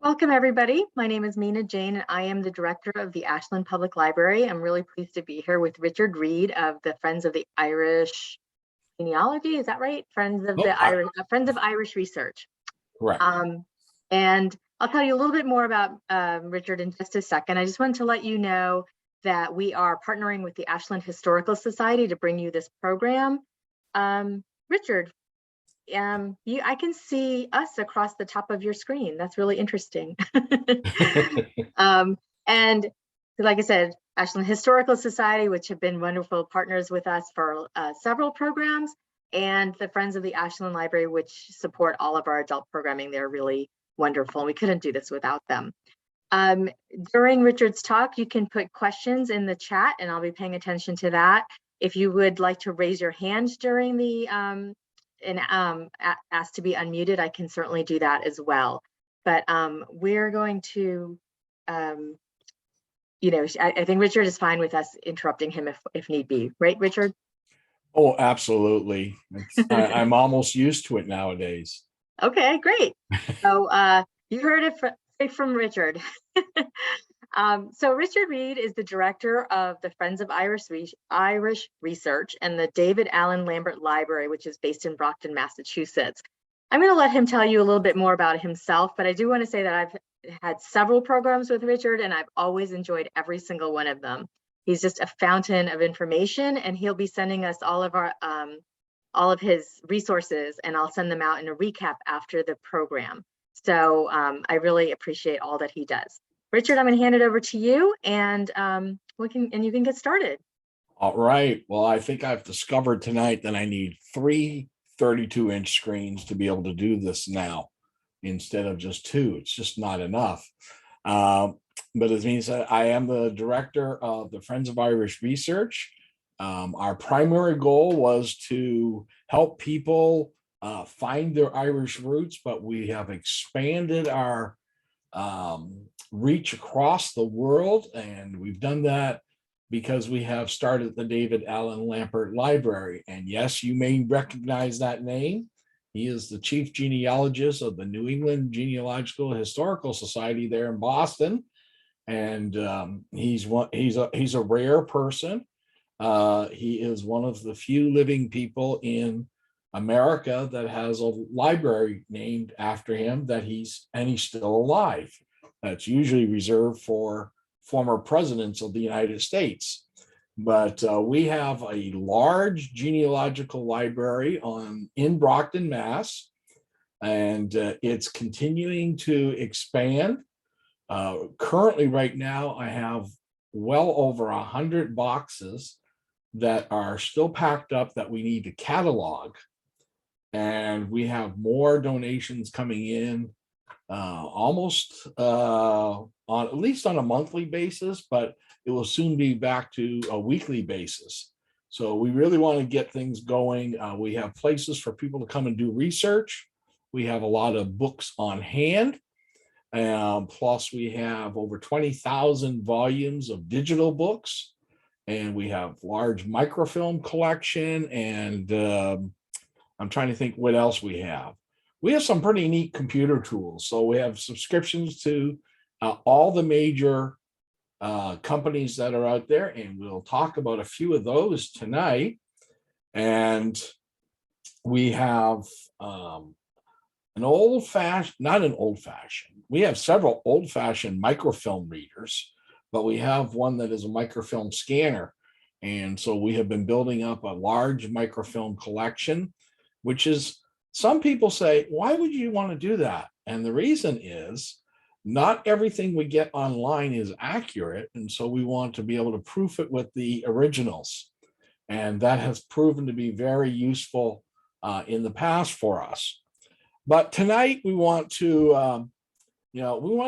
Welcome, everybody. My name is Mina Jane, and I am the director of the Ashland Public Library. I'm really pleased to be here with Richard Reed of the Friends of the Irish Genealogy. Is that right? Friends of Oh, the Irish, Friends of Irish Research. correct. And I'll tell you a little bit more about Richard in just a second. I just wanted to let you know that we are partnering with the Ashland Historical Society to bring you this program. Richard, I can see us across the top of your screen. That's really interesting. And like I said, Ashland Historical Society, which have been wonderful partners with us for several programs, and the Friends of the Ashland Library, which support all of our adult programming. They're really wonderful. We couldn't do this without them. During Richard's talk, you can put questions in the chat, and I'll be paying attention to that. If you would like to raise your hand during the asked to be unmuted, I can certainly do that as well. But we're going to, I think Richard is fine with us interrupting him if need be, right, Richard? Oh, absolutely. I'm almost used to it nowadays. Okay, great. So you heard it straight from Richard. So Richard Reed is the director of the Friends of Irish Research and the David Allen Lambert Library, which is based in Brockton, Massachusetts. I'm going to let him tell you a little bit more about himself, but I do want to say that I've had several programs with Richard, and I've always enjoyed every single one of them. He's just a fountain of information, and he'll be sending us all of his resources, and I'll send them out in a recap after the program. So I really appreciate all that he does. Richard, I'm going to hand it over to you, and you can get started. All right. Well, I think I've discovered tonight that I need 3 32-inch screens to be able to do this now instead of just 2. It's just not enough. But it means that I am the director of the Friends of Irish Research. Our primary goal was to help people find their Irish roots, but we have expanded our reach across the world, and we've done that because we have started the David Allen Lambert Library. And yes, you may recognize that name. He is the chief genealogist of the New England Genealogical Historical Society there in Boston, and he's a rare person. He is one of the few living people in America that has a library named after him, and he's still alive. That's usually reserved for former presidents of the United States. But we have a large genealogical library in Brockton, Mass, and it's continuing to expand. Currently, right now, I have well over 100 boxes that are still packed up that we need to catalog. And we have more donations coming in almost on at least on a monthly basis, but it will soon be back to a weekly basis. So we really want to get things going. We have places for people to come and do research. We have a lot of books on hand. Plus we have over 20,000 volumes of digital books, and we have large microfilm collection, and I'm trying to think what else we have. We have some pretty neat computer tools. So we have subscriptions to all the major companies that are out there, and we'll talk about a few of those tonight. And we have we have several old-fashioned microfilm readers, but we have one that is a microfilm scanner. And so we have been building up a large microfilm collection, which is, some people say, why would you want to do that? And the reason is not everything we get online is accurate. And so we want to be able to proof it with the originals. And that has proven to be very useful in the past for us. But tonight we want to,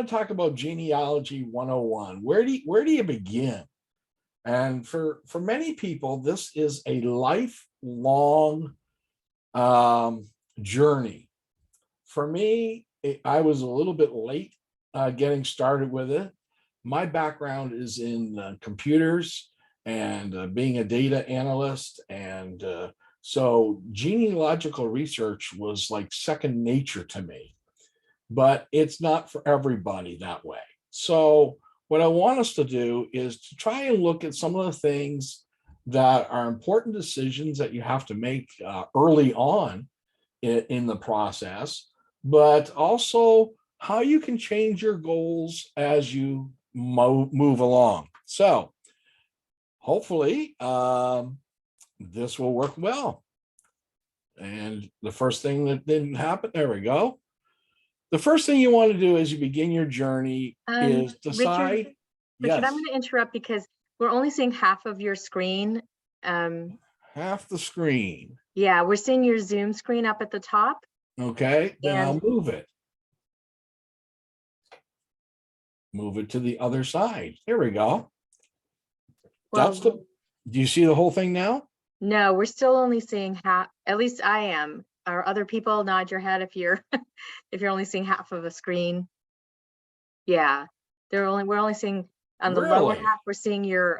talk about genealogy 101. Where do you begin? And for many people, this is a lifelong journey. For me, I was a little bit late getting started with it. My background is in computers and being a data analyst, and so genealogical research was like second nature to me. but it's not for everybody that way. So what I want us to do is to try and look at some of the things that are important decisions that you have to make early on in the process, but also how you can change your goals as you move along. So hopefully this will work well. And the first thing that didn't happen, there we go. The first thing you want to do as you begin your journey is decide. Richard, Yes. I'm going to interrupt because we're only seeing half of your screen. Half the screen. Yeah, we're seeing your Zoom screen up at the top. Okay, then I'll move it. Move it to the other side. There we go. Well, That's the, do you see the whole thing now? No, we're still only seeing half, at least I am. Are other people, nod your head if you're if you're only seeing half of a screen. Yeah, we're only seeing on the lower half, we're seeing your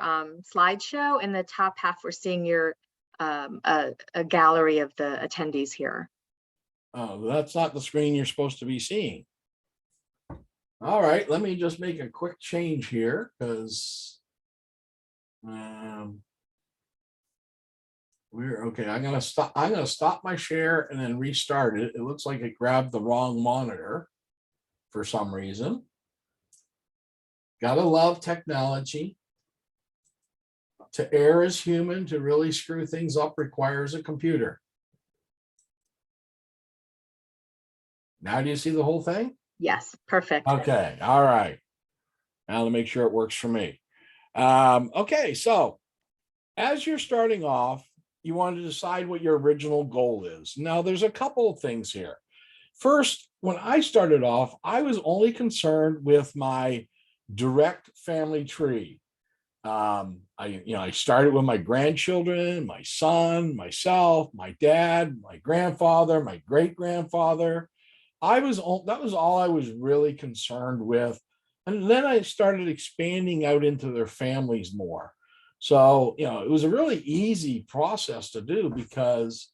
slideshow, and the top half we're seeing your a gallery of the attendees here. Oh, that's not the screen you're supposed to be seeing. All right, let me just make a quick change here because we're okay. I'm gonna stop my share and then restart it. It looks like it grabbed the wrong monitor for some reason. Gotta love technology. To err is human, to really screw things up requires a computer. Now do you see the whole thing? Yes, perfect. Okay, all right. Now to make sure it works for me. Okay, so as you're starting off, you want to decide what your original goal is. Now, there's a couple of things here. First, when I started off, I was only concerned with my direct family tree. I started with my grandchildren, my son, myself, my dad, my grandfather, my great grandfather. That was all I was really concerned with. And then I started expanding out into their families more. So, it was a really easy process to do because,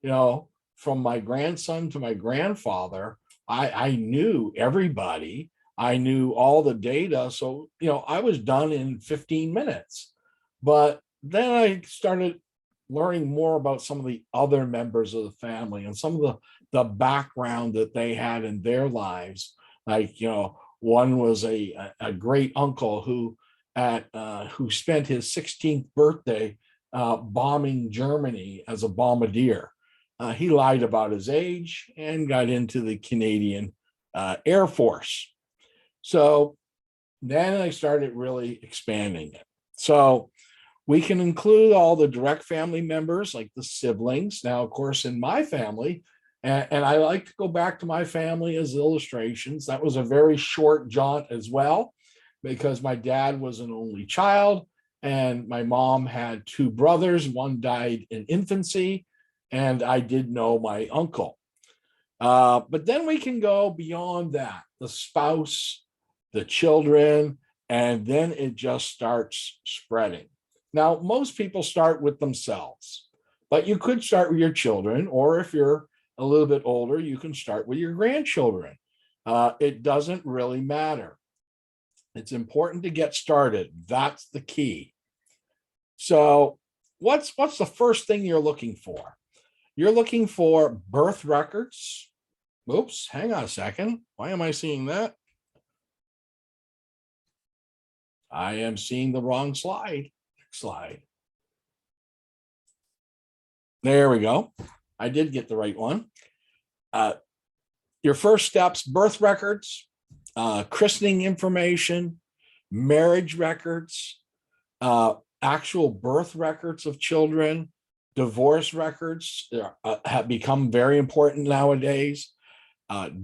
from my grandson to my grandfather, I knew everybody. I knew all the data. So, I was done in 15 minutes. But then I started learning more about some of the other members of the family and some of the background that they had in their lives. Like, one was a great uncle who spent his 16th birthday bombing Germany as a bombardier. He lied about his age and got into the Canadian Air Force. So then I started really expanding it. So we can include all the direct family members, like the siblings. Now, of course, in my family, and I like to go back to my family as illustrations. That was a very short jaunt as well, because my dad was an only child and my mom had two brothers. One died in infancy, and I did know my uncle. But then we can go beyond that, the spouse, the children, and then it just starts spreading. Now, most people start with themselves, but you could start with your children, or if you're a little bit older, you can start with your grandchildren. It doesn't really matter. It's important to get started. That's the key. So what's the first thing you're looking for? You're looking for birth records. Oops, hang on a second. Why am I seeing that? I am seeing the wrong slide. Next slide. There we go. I did get the right one. Your first steps: birth records, christening information, marriage records, actual birth records of children, divorce records have become very important nowadays.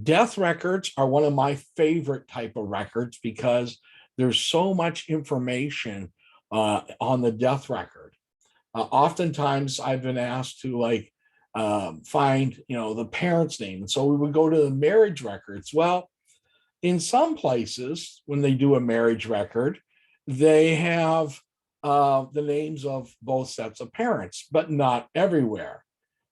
Death records are one of my favorite type of records because there's so much information on the death record. Oftentimes I've been asked to find, the parent's name. And so we would go to the marriage records. Well, in some places, when they do a marriage record, they have the names of both sets of parents, but not everywhere.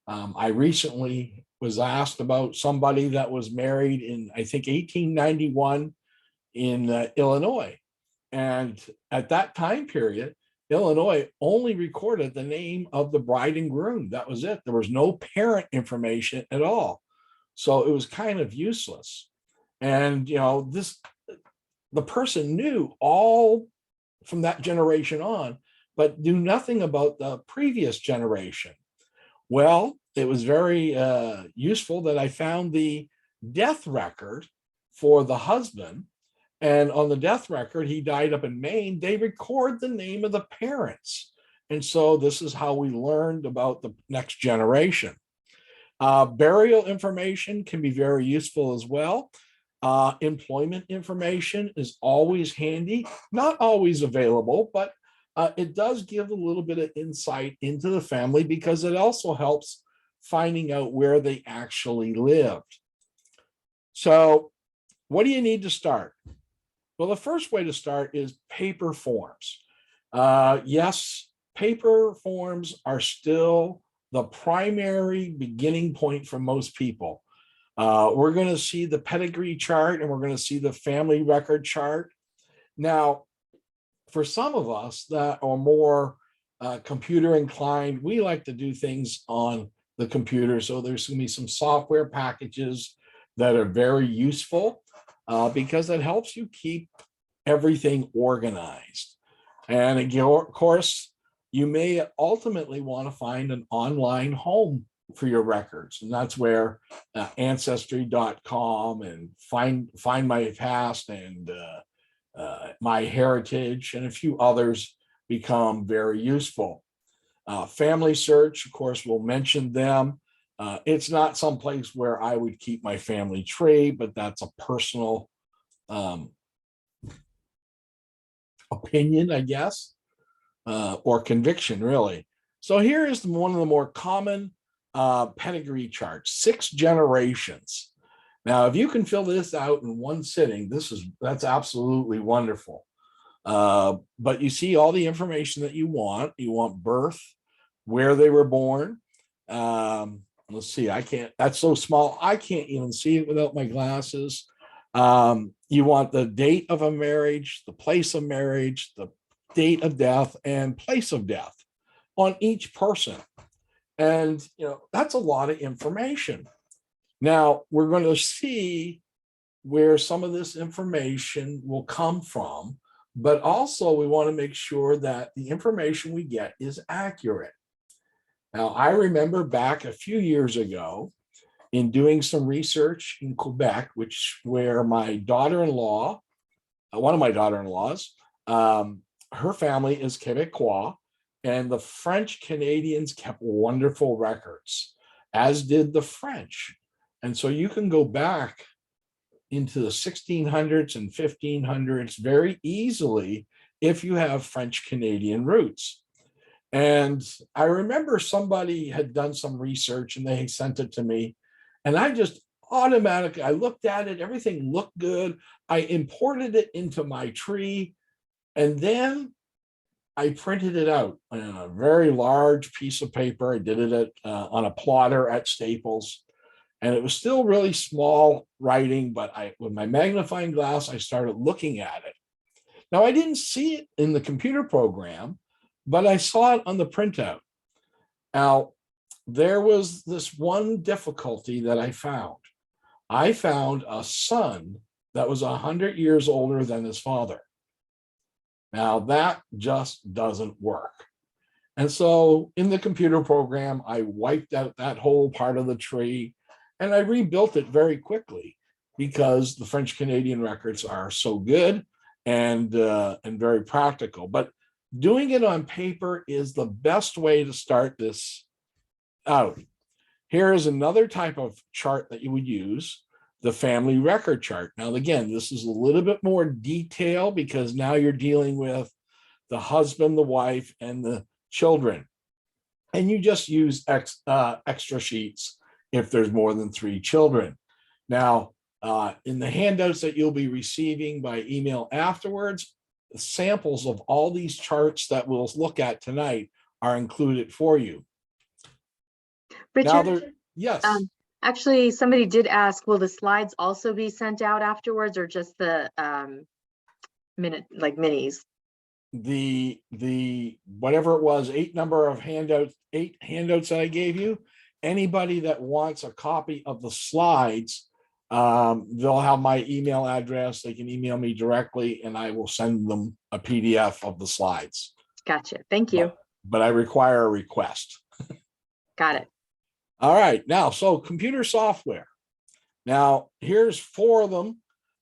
I recently was asked about somebody that was married in, I think, 1891 in Illinois. And at that time period, Illinois only recorded the name of the bride and groom. That was it. There was no parent information at all. So it was kind of useless. And, the person knew all from that generation on, but knew nothing about the previous generation. Well, it was very useful that I found the death record for the husband. And on the death record, he died up in Maine. They record the name of the parents. And so this is how we learned about the next generation. Burial information can be very useful as well. Employment information is always handy, not always available, but it does give a little bit of insight into the family because it also helps finding out where they actually lived. So what do you need to start? Well, the first way to start is paper forms. Yes, paper forms are still the primary beginning point for most people. We're going to see the pedigree chart and we're going to see the family record chart. Now, for some of us that are more computer inclined, we like to do things on the computer. So there's going to be some software packages that are very useful because it helps you keep everything organized. And again, of course, you may ultimately want to find an online home for your records. And that's where Ancestry.com and Find My Past and MyHeritage and a few others become very useful. FamilySearch, of course, we'll mention them. It's not someplace where I would keep my family tree, but that's a personal opinion, I guess, or conviction, really. So here is one of the more common pedigree charts, 6 generations. Now, if you can fill this out in one sitting, that's absolutely wonderful. But you see all the information that you want. You want birth, where they were born. Let's see, that's so small, I can't even see it without my glasses. You want the date of a marriage, the place of marriage, the date of death, and place of death on each person. And, that's a lot of information. Now, we're going to see where some of this information will come from, but also we want to make sure that the information we get is accurate. Now, I remember back a few years ago in doing some research in Quebec, where my daughter-in-law, one of my daughter-in-laws, her family is Quebecois, and the French Canadians kept wonderful records, as did the French. And so you can go back into the 1600s and 1500s very easily if you have French Canadian roots. And I remember somebody had done some research and they sent it to me. And I just automatically, I looked at it, everything looked good. I imported it into my tree. And then I printed it out on a very large piece of paper. I did it on a plotter at Staples. And it was still really small writing, but with my magnifying glass, I started looking at it. Now, I didn't see it in the computer program, but I saw it on the printout. Now, there was this one difficulty that I found. I found a son that was 100 years older than his father. Now, that just doesn't work. And so in the computer program, I wiped out that whole part of the tree and I rebuilt it very quickly because the French Canadian records are so good and very practical. But doing it on paper is the best way to start this out. Here is another type of chart that you would use, the family record chart. Now, again, this is a little bit more detail because now you're dealing with the husband, the wife, and the children. And you just use extra sheets if there's more than 3 children. Now, in the handouts that you'll be receiving by email afterwards, samples of all these charts that we'll look at tonight are included for you. Richard, Now, yes. Actually, somebody did ask, will the slides also be sent out afterwards or just the minis? The whatever it was, eight handouts that I gave you, anybody that wants a copy of the slides, they'll have my email address. They can email me directly and I will send them a PDF of the slides. Gotcha. Thank you. But I require a request. Got it. All right. Now, so computer software. Now, here's four of them.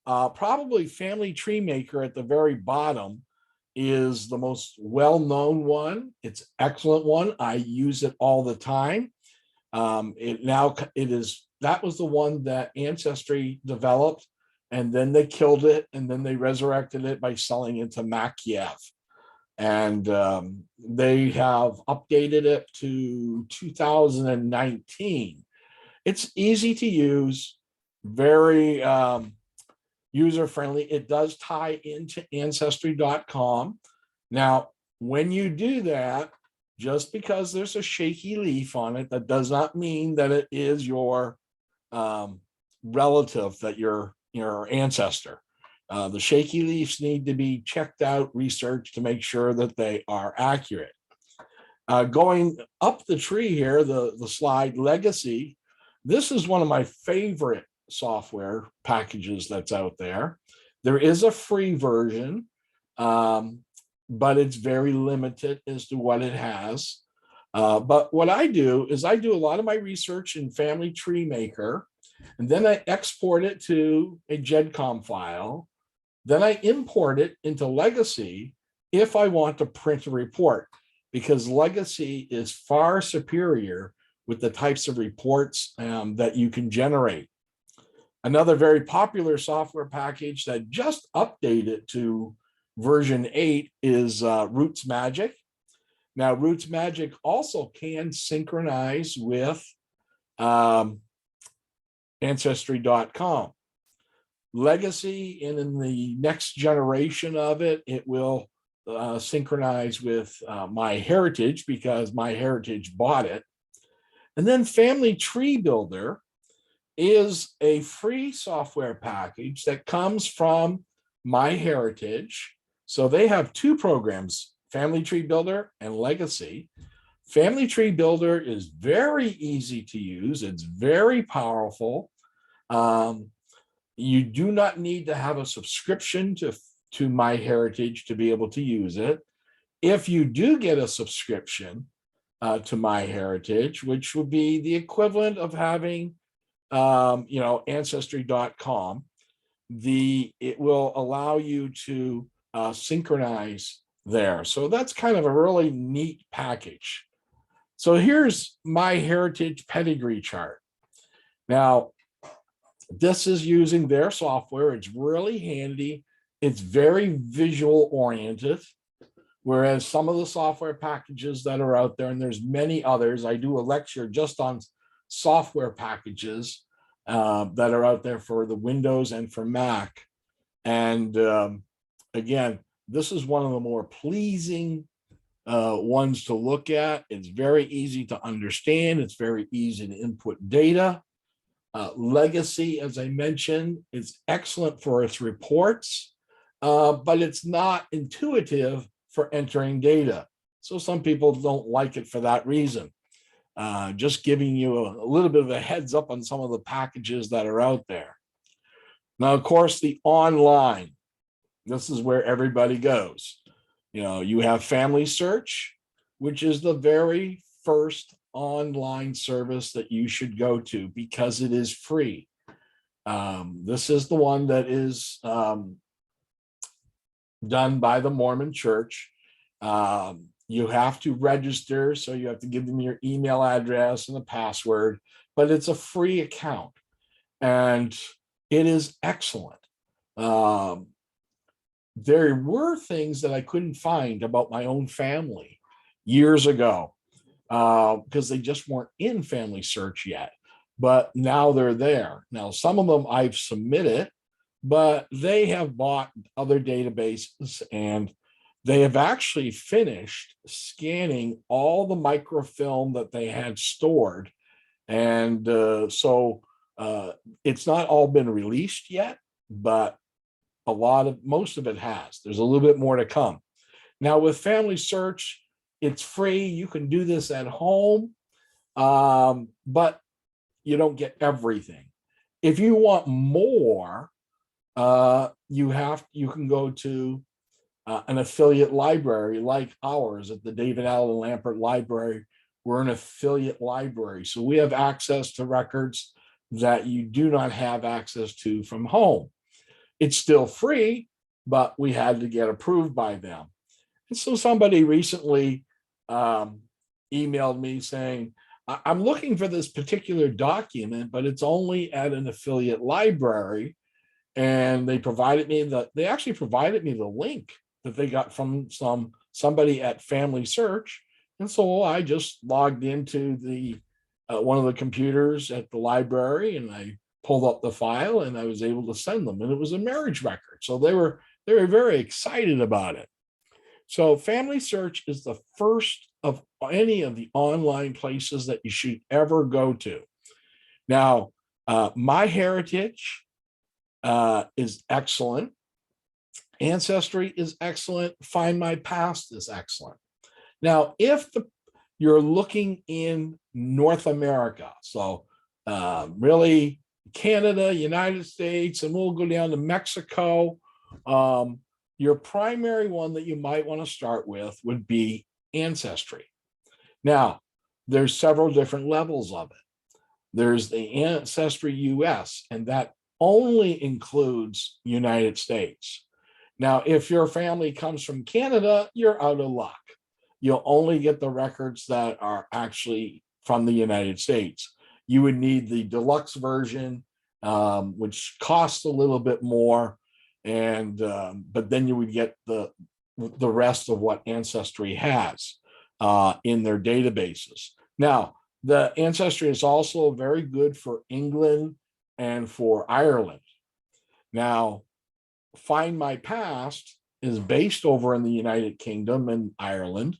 Probably Family Tree Maker at the very bottom is the most well-known one. It's an excellent one. I use it all the time. That was the one that Ancestry developed, and then they killed it, and then they resurrected it by selling it to Maciev. And they have updated it to 2019. It's easy to use, very user-friendly. It does tie into Ancestry.com. Now, when you do that, just because there's a shaky leaf on it, that does not mean that it is your relative, that your ancestor. The shaky leaves need to be checked out, researched to make sure that they are accurate. Going up the tree here, the slide Legacy, this is one of my favorite software packages that's out there. There is a free version, but it's very limited as to what it has. But what I do is I do a lot of my research in Family Tree Maker, and then I export it to a GEDCOM file. Then I import it into Legacy if I want to print a report, because Legacy is far superior with the types of reports that you can generate. Another very popular software package that just updated to version 8 is Roots Magic. Now, Roots Magic also can synchronize with Ancestry.com. Legacy, and in the next generation of it, it will synchronize with MyHeritage, because MyHeritage bought it. And then Family Tree Builder is a free software package that comes from MyHeritage. So they have two programs, Family Tree Builder and Legacy. Family Tree Builder is very easy to use. It's very powerful. You do not need to have a subscription to MyHeritage to be able to use it. If you do get a subscription to MyHeritage, which would be the equivalent of having Ancestry.com, it will allow you to synchronize there. So that's kind of a really neat package. So here's MyHeritage Pedigree Chart. Now, this is using their software. It's really handy. It's very visual oriented, whereas some of the software packages that are out there, and there's many others, I do a lecture just on software packages that are out there for the Windows and for Mac. And again, this is one of the more pleasing ones to look at. It's very easy to understand. It's very easy to input data. Legacy, as I mentioned, is excellent for its reports, but it's not intuitive for entering data. So some people don't like it for that reason. Just giving you a little bit of a heads up on some of the packages that are out there. Now, of course, the online, this is where everybody goes. You have FamilySearch, which is the very first online service that you should go to because it is free. This is the one that is done by the Mormon Church. You have to register, so you have to give them your email address and a password, but it's a free account and it is excellent. There were things that I couldn't find about my own family years ago because they just weren't in FamilySearch yet, but now they're there. Now, some of them I've submitted, but they have bought other databases and they have actually finished scanning all the microfilm that they had stored And it's not all been released yet, but most of it has. There's a little bit more to come. Now with Family Search, it's free. You can do this at home, but you don't get everything. If you want more, you can go to an affiliate library like ours at the David Allen Lampert Library. We're an affiliate library, so we have access to records that you do not have access to from home. It's still free, but we had to get approved by them. And so somebody recently emailed me saying, I'm looking for this particular document, but it's only at an affiliate library. And they actually provided me the link that they got from somebody at FamilySearch. And so I just logged into the one of the computers at the library, and I pulled up the file, and I was able to send them. And it was a marriage record. So they were very excited about it. So FamilySearch is the first of any of the online places that you should ever go to. Now, MyHeritage is excellent. Ancestry is excellent. Find My Past is excellent. Now, if you're looking in North America, so really Canada, United States, and we'll go down to Mexico, your primary one that you might want to start with would be Ancestry. Now, there's several different levels of it. There's the Ancestry US, and that only includes United States. Now, if your family comes from Canada, you're out of luck. You'll only get the records that are actually from the United States. You would need the deluxe version, which costs a little bit more, and but then you would get the rest of what Ancestry has in their databases. Now, the Ancestry is also very good for England and for Ireland. Now, Find My Past is based over in the United Kingdom and Ireland,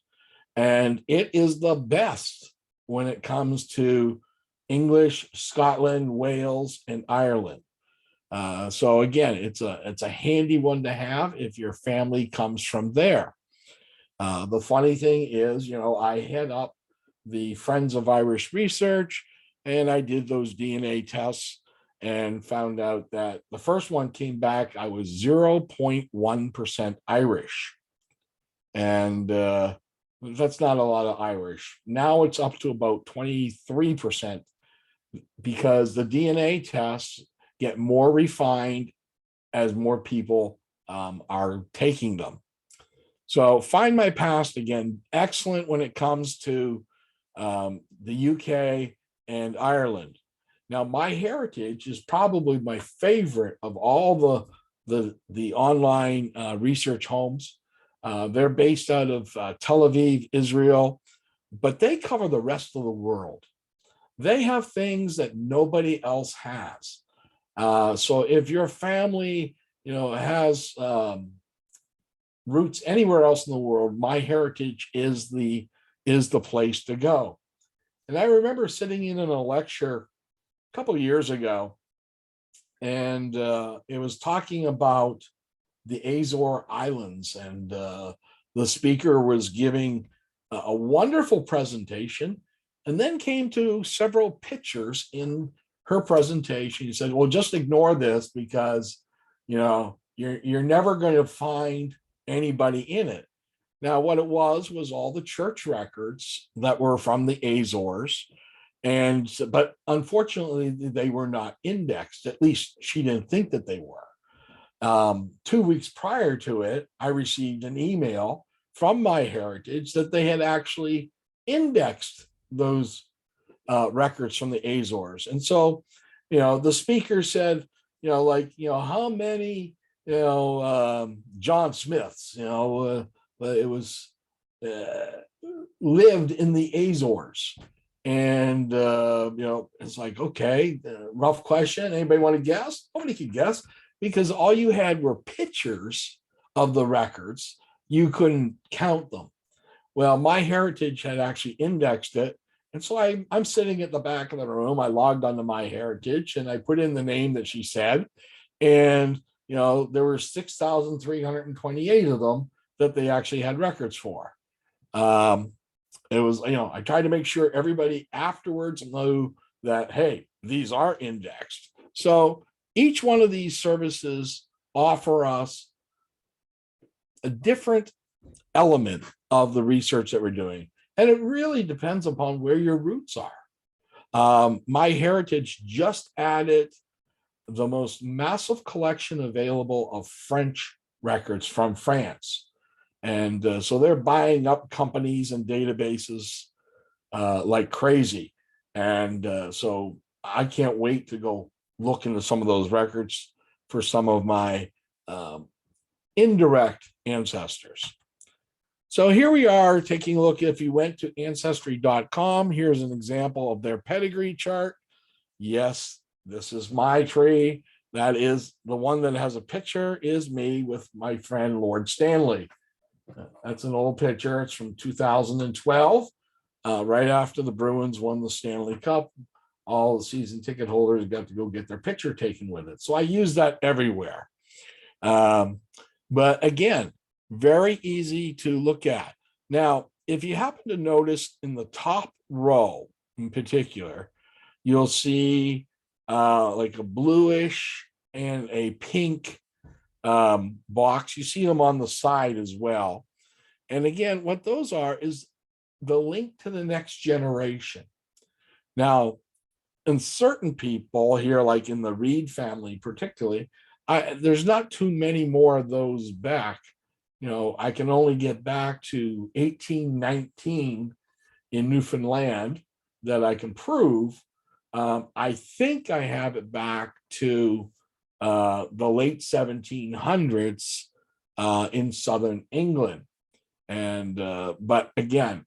and it is the best when it comes to English, Scotland, Wales, and Ireland. So again, it's a handy one to have if your family comes from there. The funny thing is, I head up the Friends of Irish Research, and I did those DNA tests and found out that the first one came back, I was 0.1% Irish. And that's not a lot of Irish. Now it's up to about 23% because the DNA tests get more refined as more people are taking them. So Find My Past, again, excellent when it comes to the UK and Ireland. Now, MyHeritage is probably my favorite of all the online research homes. They're based out of Tel Aviv, Israel, but they cover the rest of the world. They have things that nobody else has. So if your family, has roots anywhere else in the world, MyHeritage is the place to go. And I remember sitting in a lecture a couple of years ago, and it was talking about the Azore Islands, and the speaker was giving a wonderful presentation, and then came to several pictures in her presentation. He said, well, just ignore this because you're never going to find anybody in it. Now, what it was all the church records that were from the Azores, but unfortunately they were not indexed. At least she didn't think that they were. 2 weeks prior to it, I received an email from MyHeritage that they had actually indexed those records from the Azores. And so, the speaker said, how many, John Smiths, it was lived in the Azores. And, it's like, okay, rough question. Anybody want to guess? Nobody could guess because all you had were pictures of the records. You couldn't count them. Well, MyHeritage had actually indexed it, And so I'm sitting at the back of the room. I logged onto MyHeritage and I put in the name that she said. And, there were 6,328 of them that they actually had records for. It was, I tried to make sure everybody afterwards knew that, hey, these are indexed. So each one of these services offer us a different element of the research that we're doing. And it really depends upon where your roots are. MyHeritage just added the most massive collection available of French records from France. And so they're buying up companies and databases like crazy. And so I can't wait to go look into some of those records for some of my indirect ancestors. So here we are taking a look. If you went to Ancestry.com, here's an example of their pedigree chart. Yes, this is my tree. That is the one that has a picture is me with my friend Lord Stanley. That's an old picture. It's from 2012, right after the Bruins won the Stanley Cup. All the season ticket holders got to go get their picture taken with it. So I use that everywhere. But again, very easy to look at. Now, if you happen to notice in the top row in particular, you'll see like a bluish and a pink box. You see them on the side as well. And again, what those are is the link to the next generation. Now, in certain people here, like in the Reed family particularly, there's not too many more of those back. I can only get back to 1819 in Newfoundland that I can prove. I think I have it back to the late 1700s in southern England. And but again,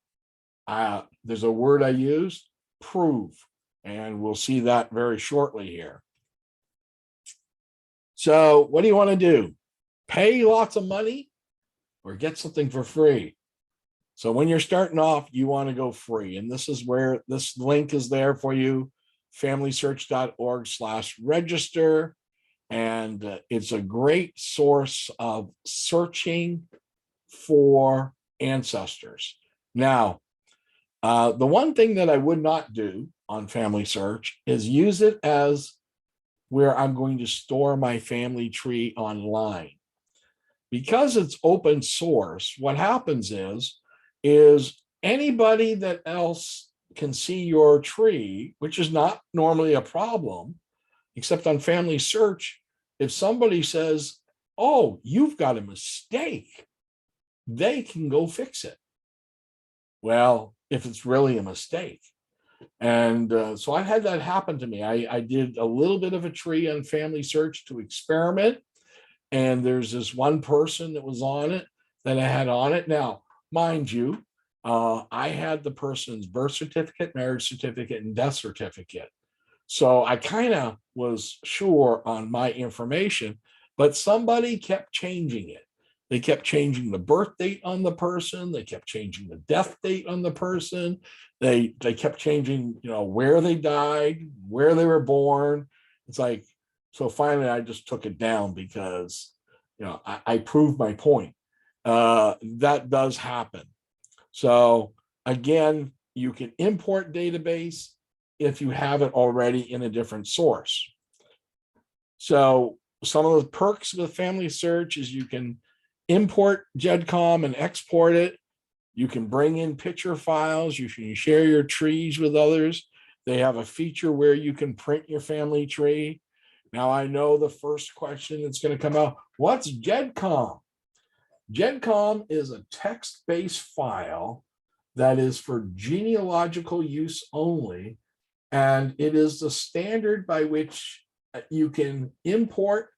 there's a word I use, prove, and we'll see that very shortly here. So what do you want to do? Pay lots of money or get something for free? So when you're starting off, you want to go free. And this is where this link is there for you, FamilySearch.org/register. And it's a great source of searching for ancestors. Now, the one thing that I would not do on FamilySearch is use it as where I'm going to store my family tree online. Because it's open source, what happens is anybody that else can see your tree, which is not normally a problem, except on FamilySearch, if somebody says, oh, you've got a mistake, they can go fix it. Well, if it's really a mistake. And so I had that happen to me. I did a little bit of a tree on FamilySearch to experiment. And there's this one person that was on it that I had on it. Now, mind you, I had the person's birth certificate, marriage certificate, and death certificate. So I kind of was sure on my information, but somebody kept changing it. They kept changing the birth date on the person. They kept changing the death date on the person. They kept changing, where they died, where they were born. It's like, so finally I just took it down because, I proved my point. That does happen. So again, you can import database if you have it already in a different source. So some of the perks with FamilySearch is you can import GEDCOM and export it. You can bring in picture files. You can share your trees with others. They have a feature where you can print your family tree. Now, I know the first question that's going to come out, what's GEDCOM? GEDCOM is a text-based file that is for genealogical use only, and it is the standard by which you can import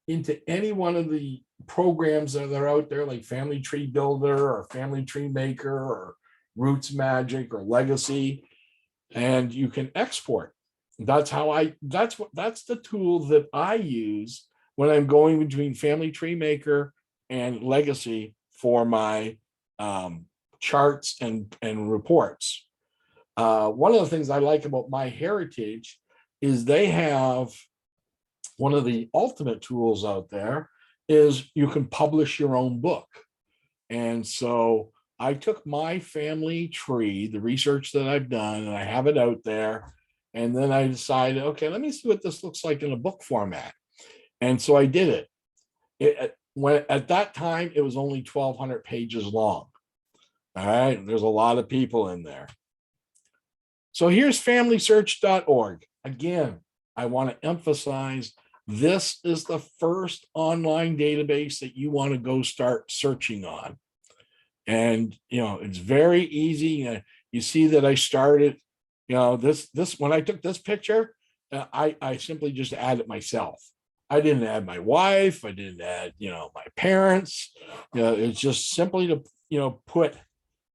into any one of the programs that are out there, like Family Tree Builder or Family Tree Maker or Roots Magic or Legacy, and you can export. That's the tool that I use when I'm going between Family Tree Maker and Legacy for my charts and reports. One of the things I like about MyHeritage is they have one of the ultimate tools out there is you can publish your own book. And so I took my family tree, the research that I've done, and I have it out there. And then I decided, okay, let me see what this looks like in a book format. And so I did it. When at that time, it was only 1,200 pages long. All right, there's a lot of people in there. So here's FamilySearch.org. Again, I want to emphasize this is the first online database that you want to go start searching on. And, it's very easy. You see that I started, this when I took this picture, I simply just added myself. I didn't add my wife. I didn't add, my parents. It's just simply to, put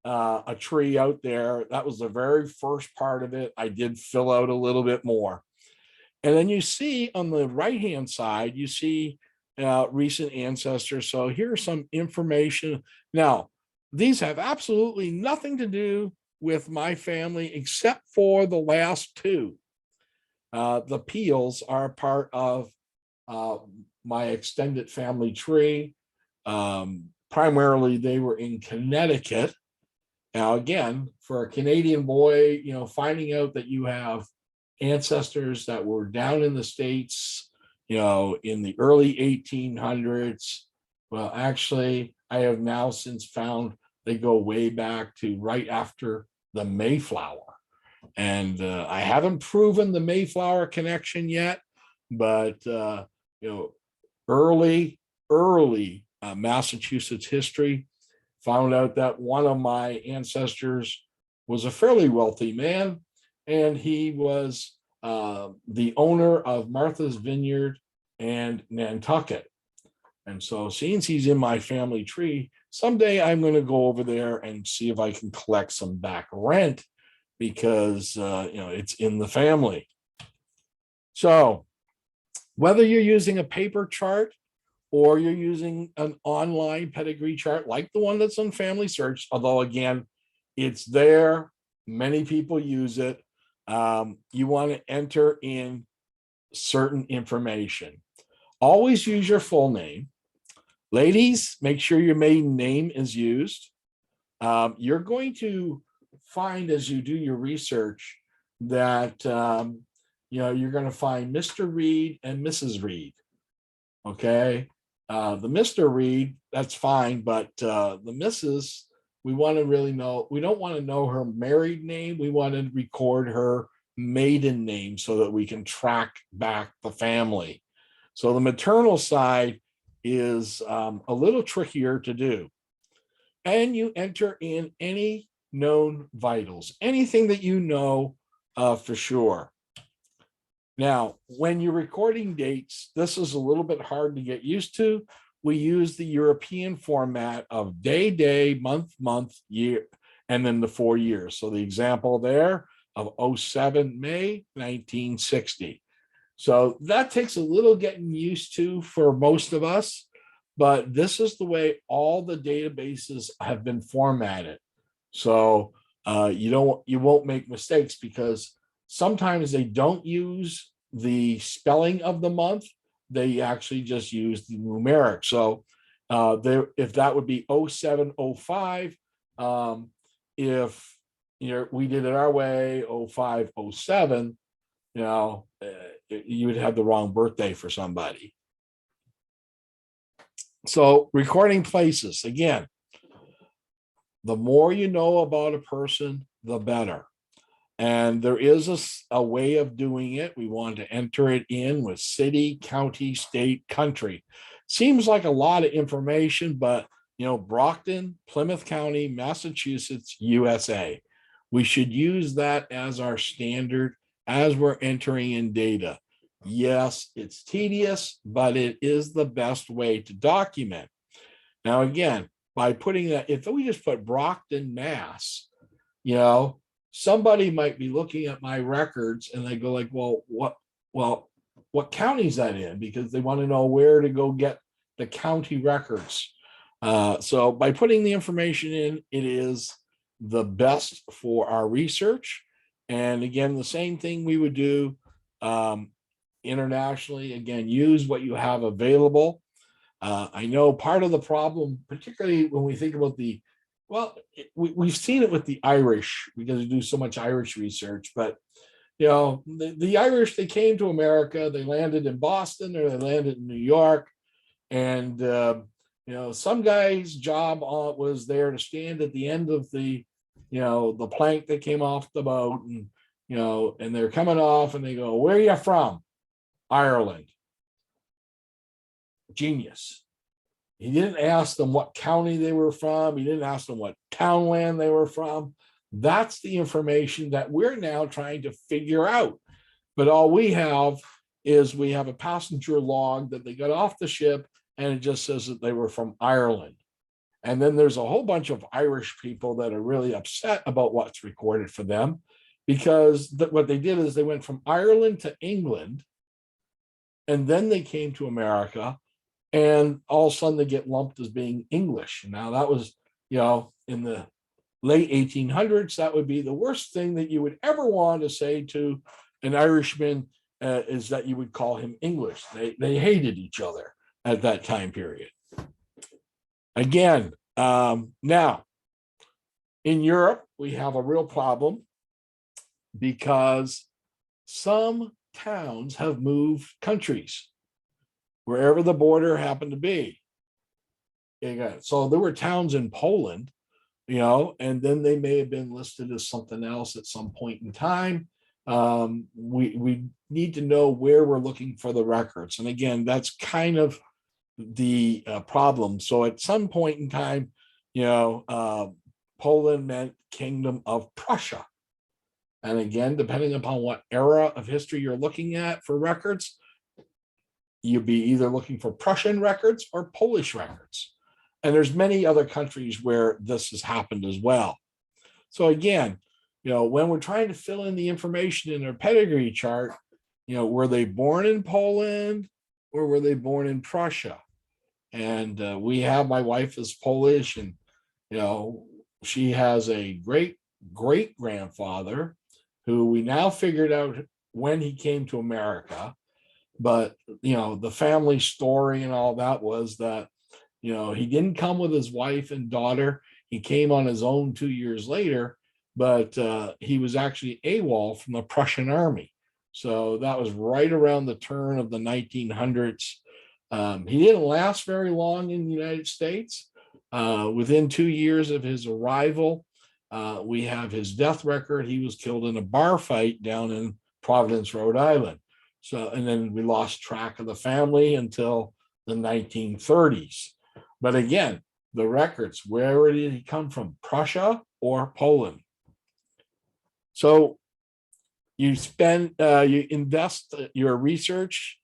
a tree out there. That was the very first part of it. I did fill out a little bit more. And then you see on the right-hand side, you see recent ancestors. So here's some information. Now, these have absolutely nothing to do with my family except for the last two. The Peels are part of my extended family tree. Primarily, they were in Connecticut. Now, again, for a Canadian boy, finding out that you have ancestors that were down in the States, in the early 1800s. Well, actually, I have now since found they go way back to right after the Mayflower. And I haven't proven the Mayflower connection yet, but, early Massachusetts history found out that one of my ancestors was a fairly wealthy man, and he was the owner of Martha's Vineyard and Nantucket. And so since he's in my family tree, someday I'm going to go over there and see if I can collect some back rent because, it's in the family. So whether you're using a paper chart or you're using an online pedigree chart like the one that's on FamilySearch, although again, it's there, many people use it. You want to enter in certain information. Always use your full name. Ladies, make sure your maiden name is used. You're going to find as you do your research that you're going to find Mr. Reed and Mrs. Reed. Okay. The Mr. Reed, that's fine, but the Mrs., we want to really know, we don't want to know her married name. We want to record her maiden name so that we can track back the family. So the maternal side is a little trickier to do. And you enter in any known vitals, anything that you know for sure. Now, when you're recording dates, this is a little bit hard to get used to. We use the European format of day, month, year, and then the 4 years. So the example there of 07 May 1960. So that takes a little getting used to for most of us, but this is the way all the databases have been formatted. So you won't make mistakes because sometimes they don't use the spelling of the month. They actually just use the numeric. So if that would be 0705, if we did it our way, 0507, you would have the wrong birthday for somebody. So recording places, again, the more you know about a person, the better. And there is a way of doing it. We want to enter it in with city, county, state, country. Seems like a lot of information, but Brockton, Plymouth County, Massachusetts, USA. We should use that as our standard as we're entering in data. Yes, it's tedious, but it is the best way to document. Now, again, by putting that, if we just put Brockton, Mass, somebody might be looking at my records and they go like, well, what county is that in? Because they want to know where to go get the county records. So by putting the information in, it is the best for our research. And again, the same thing we would do internationally. Again, use what you have available. I know part of the problem, particularly when we think about we've seen it with the Irish because we do so much Irish research, but the Irish, they came to America, they landed in Boston or they landed in New York, and some guy's job was there to stand at the end of the plank that came off the boat, and they're coming off and they go, "Where are you from?" "Ireland." Genius. He didn't ask them what county they were from. He didn't ask them what townland they were from. That's the information that we're now trying to figure out. But all we have is we have a passenger log that they got off the ship, and it just says that they were from Ireland. And then there's a whole bunch of Irish people that are really upset about what's recorded for them, because what they did is they went from Ireland to England, and then they came to America, and all of a sudden they get lumped as being English. Now that was, in the late 1800s, that would be the worst thing that you would ever want to say to an Irishman, is that you would call him English. They hated each other at that time period. Again, now in Europe, we have a real problem because some towns have moved countries wherever the border happened to be. So there were towns in Poland, and then they may have been listed as something else at some point in time. We need to know where we're looking for the records. And again, that's kind of the problem. So at some point in time, Poland meant Kingdom of Prussia. And again, depending upon what era of history you're looking at for records, you'd be either looking for Prussian records or Polish records. And there's many other countries where this has happened as well. So again, when we're trying to fill in the information in their pedigree chart, were they born in Poland or were they born in Prussia? And my wife is Polish, and she has a great grandfather who we now figured out when he came to America. But the family story and all that was that he didn't come with his wife and daughter. He came on his own 2 years later, but he was actually AWOL from the Prussian army. So that was right around the turn of the 1900s. He didn't last very long in the United States. Within 2 years of his arrival, we have his death record. He was killed in a bar fight down in Providence, Rhode Island. So, and then we lost track of the family until the 1930s. But again, the records, where did he come from? Prussia or Poland? So you invest your research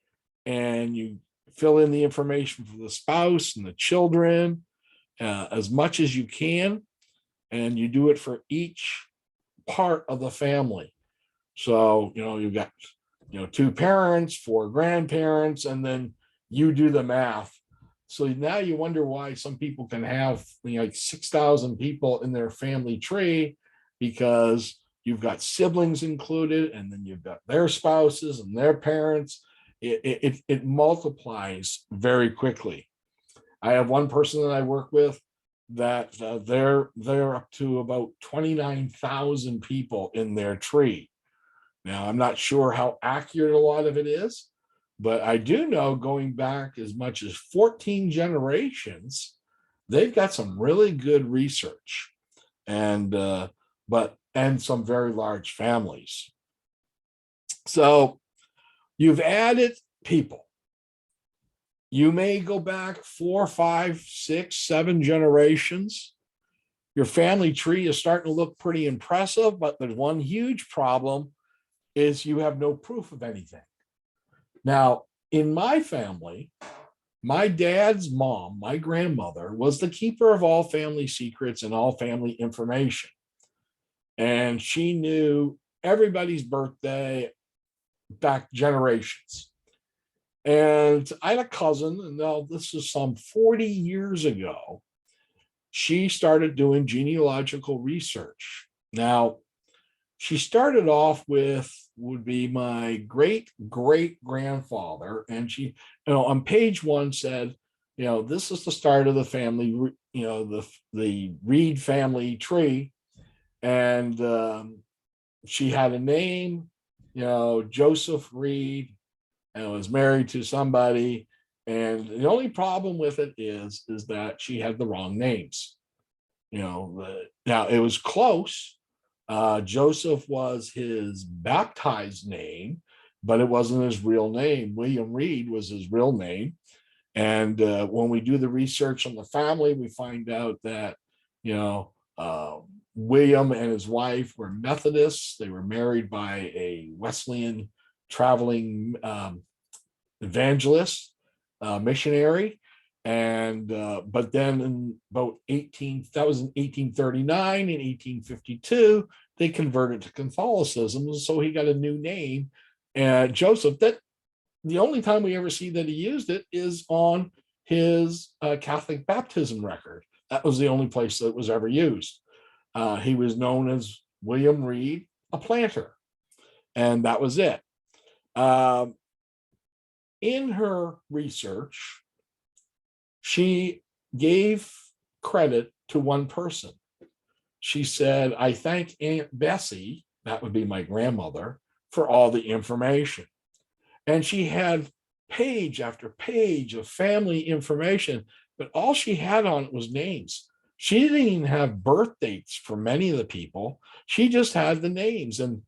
and you fill in the information for the spouse and the children as much as you can. And you do it for each part of the family. So, you've got, 2 parents, 4 grandparents, and then you do the math. So now you wonder why some people can have like 6,000 people in their family tree, because you've got siblings included, and then you've got their spouses and their parents. It multiplies very quickly. I have one person that I work with that they're up to about 29,000 people in their tree. Now, I'm not sure how accurate a lot of it is, but I do know going back as much as 14 generations, they've got some really good research, and some very large families. So you've added people. You may go back 4, 5, 6, 7 generations. Your family tree is starting to look pretty impressive, but there's one huge problem, is you have no proof of anything. Now, in my family, my dad's mom, my grandmother, was the keeper of all family secrets and all family information. And she knew everybody's birthday back generations. And I had a cousin, and now this is some 40 years ago, she started doing genealogical research. Now, She started off with would be my great-great-grandfather, and she, on page one said, this is the start of the family, the Reed family tree, and she had a name, Joseph Reed, and was married to somebody. And the only problem with it is that she had the wrong names. Now it was close. Joseph was his baptized name, but it wasn't his real name. William Reed was his real name. And when we do the research on the family, we find out that, William and his wife were Methodists. They were married by a Wesleyan traveling evangelist, missionary. And but then in about 1839 and 1852, they converted to Catholicism. So he got a new name, Joseph. That the only time we ever see that he used it is on his Catholic baptism record. That was the only place that it was ever used. He was known as William Reed, a planter, and that was it. In her research, she gave credit to one person. She said, I thank Aunt Bessie, that would be my grandmother, for all the information. And she had page after page of family information, but all she had on it was names. She didn't even have birth dates for many of the people. She just had the names. And,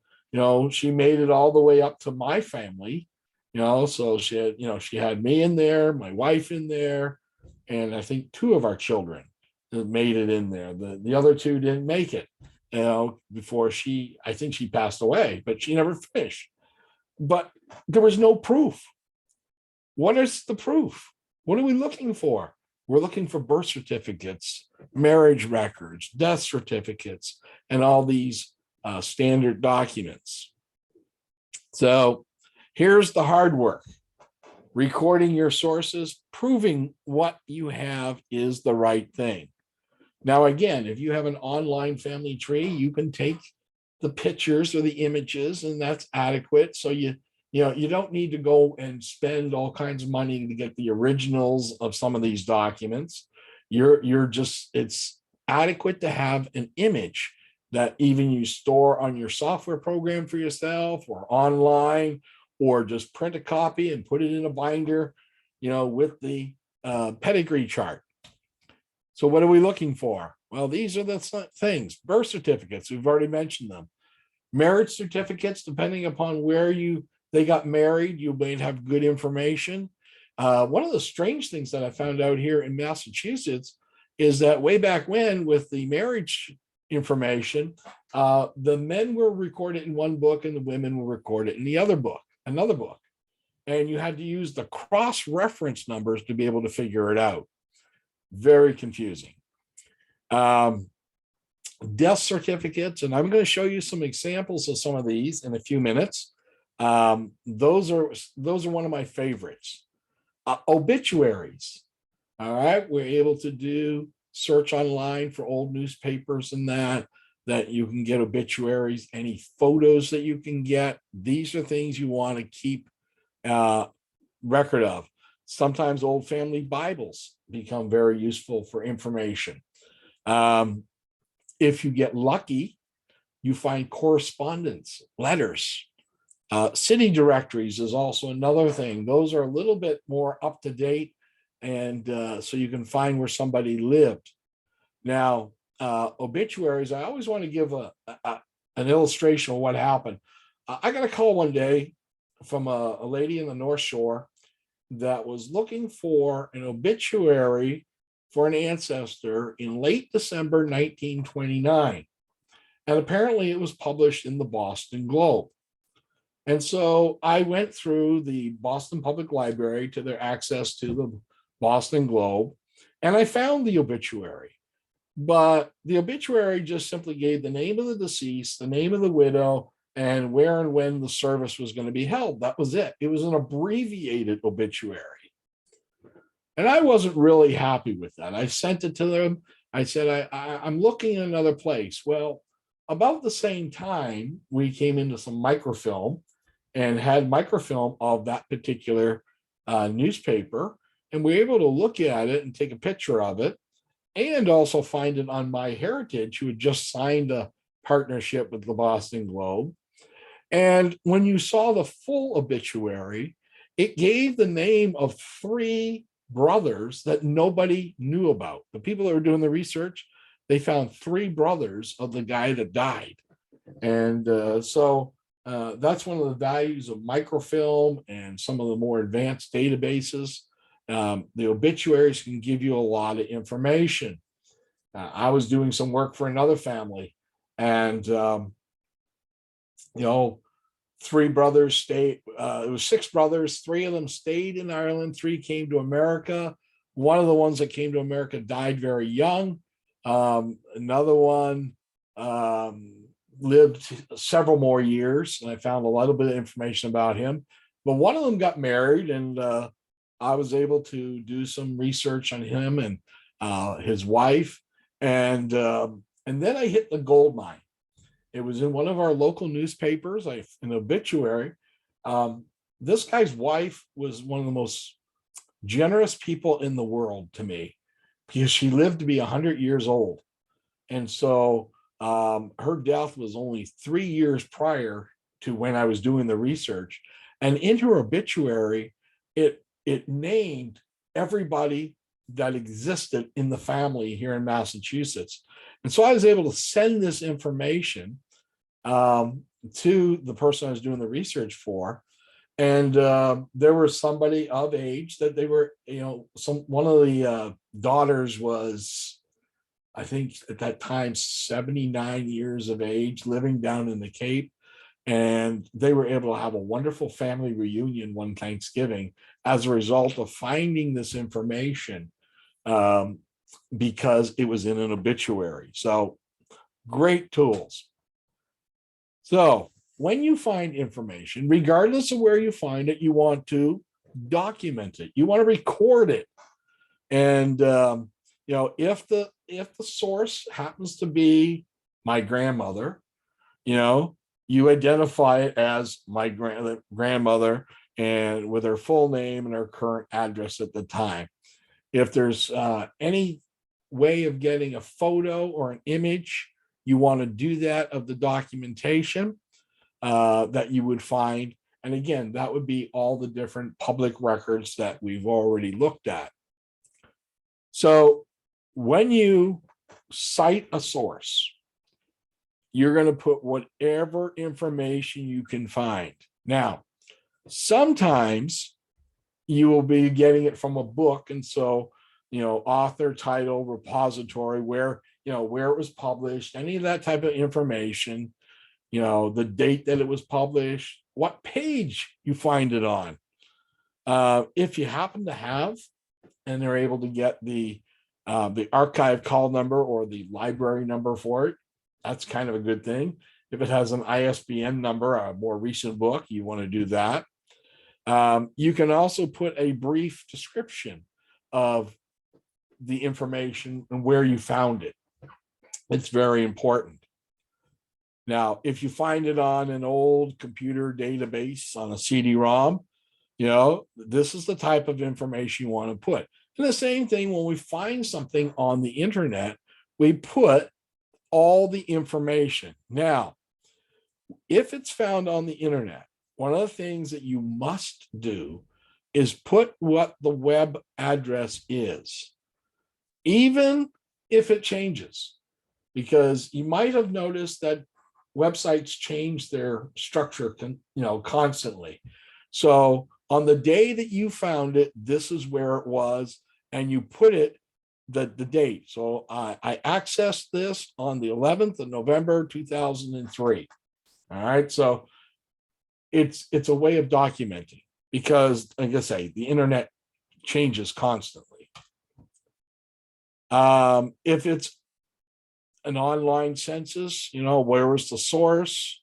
she made it all the way up to my family, so she had me in there, my wife in there, and I think two of our children made it in there. The other two didn't make it, before I think she passed away, but she never finished. But there was no proof. What is the proof? What are we looking for? We're looking for birth certificates, marriage records, death certificates, and all these standard documents. So here's the hard work. Recording your sources, proving what you have is the right thing. Now, again, if you have an online family tree, you can take the pictures or the images, and that's adequate. So you don't need to go and spend all kinds of money to get the originals of some of these documents. It's adequate to have an image that even you store on your software program for yourself or online, or just print a copy and put it in a binder, with the pedigree chart. So what are we looking for? Well, these are the things. Birth certificates, we've already mentioned them. Marriage certificates, depending upon where they got married, you may have good information. One of the strange things that I found out here in Massachusetts is that way back when, with the marriage information, the men were recorded in one book and the women were recorded in the other book, another book. And you had to use the cross-reference numbers to be able to figure it out. Very confusing. Death certificates, and I'm going to show you some examples of some of these in a few minutes. Those are one of my favorites. Obituaries. All right, we're able to do search online for old newspapers and that you can get obituaries, any photos that you can get. These are things you want to keep record of. Sometimes old family Bibles become very useful for information. If you get lucky, you find correspondence, letters. City directories is also another thing. Those are a little bit more up to date, and so you can find where somebody lived. Now, obituaries, I always want to give an illustration of what happened. I got a call one day from a lady in the North Shore that was looking for an obituary for an ancestor in late December 1929. And apparently it was published in the Boston Globe. And so I went through the Boston Public Library to their access to the Boston Globe, and I found the obituary. But the obituary just simply gave the name of the deceased, the name of the widow, and where and when the service was going to be held. That was it. It was an abbreviated obituary. And I wasn't really happy with that. I sent it to them. I said, I'm looking in another place. Well, about the same time, we came into some microfilm and had microfilm of that particular newspaper. And we were able to look at it and take a picture of it and also find it on MyHeritage, who had just signed a partnership with the Boston Globe. And when you saw the full obituary, it gave the name of three brothers that nobody knew about. The people that were doing the research, they found three brothers of the guy that died. And that's one of the values of microfilm and some of the more advanced databases. The obituaries can give you a lot of information. I was doing some work for another family, and three brothers stayed. It was six brothers. Three of them stayed in Ireland. Three came to America. One of the ones that came to America died very young. Another one lived several more years, and I found a little bit of information about him. But one of them got married, and I was able to do some research on him and his wife, and then I hit the gold mine. It was in one of our local newspapers, an obituary. This guy's wife was one of the most generous people in the world to me, because she lived to be 100 years old. And so her death was only 3 years prior to when I was doing the research. And in her obituary, it named everybody that existed in the family here in Massachusetts. And so I was able to send this information to the person I was doing the research for. And there was somebody of age that they were, one of the daughters was, I think at that time, 79 years of age, living down in the Cape. And they were able to have a wonderful family reunion one Thanksgiving as a result of finding this information, because it was in an obituary. So great tools. So when you find information, regardless of where you find it, you want to document it. You want to record it. And if the source happens to be my grandmother, you identify it as my grandmother, and with her full name and her current address at the time. If there's any way of getting a photo or an image, you want to do that of the documentation that you would find. And again, that would be all the different public records that we've already looked at. So when you cite a source, you're going to put whatever information you can find. Now, sometimes you will be getting it from a book. And so, author, title, repository, where it was published, any of that type of information, the date that it was published, what page you find it on. If you happen to have, and they're able to get the archive call number or the library number for it, that's kind of a good thing. If it has an ISBN number, a more recent book, you want to do that. You can also put a brief description of the information and where you found it. It's very important. Now, if you find it on an old computer database on a CD-ROM, this is the type of information you want to put. And the same thing when we find something on the internet, we put all the information. Now, if it's found on the internet, one of the things that you must do is put what the web address is, even if it changes, because you might have noticed that websites change their structure, constantly. So on the day that you found it, this is where it was, and you put it, the date. So I accessed this on the 11th of November, 2003. All right. So it's a way of documenting, because, like I say, the internet changes constantly. If it's an online census, where was the source?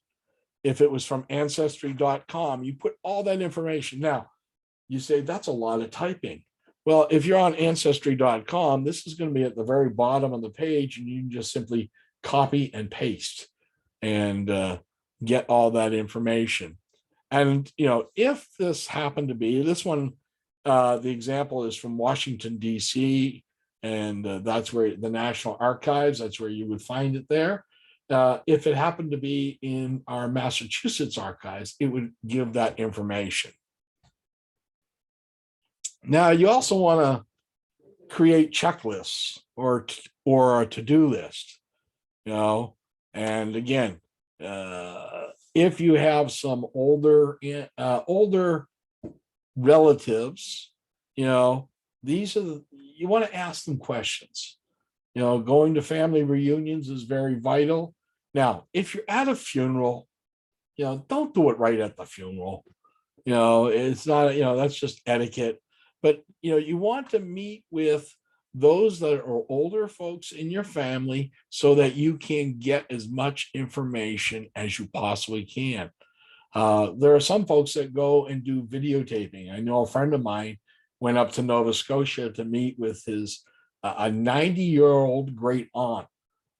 If it was from Ancestry.com, you put all that information. Now, you say that's a lot of typing. Well, if you're on Ancestry.com, this is going to be at the very bottom of the page, and you can just simply copy and paste. and get all that information. And, if this happened to be this one, the example is from Washington, D.C., and that's where the National Archives, that's where you would find it there. If it happened to be in our Massachusetts archives, it would give that information. Now, you also want to create checklists or a to-do list, and again, if you have some older relatives, these are you want to ask them questions. Going to family reunions is very vital. Now, if you're at a funeral, don't do it right at the funeral. It's not, that's just etiquette. But, you want to meet with those that are older folks in your family so that you can get as much information as you possibly can. There are some folks that go and do videotaping. I know a friend of mine went up to Nova Scotia to meet with his a 90-year-old great aunt,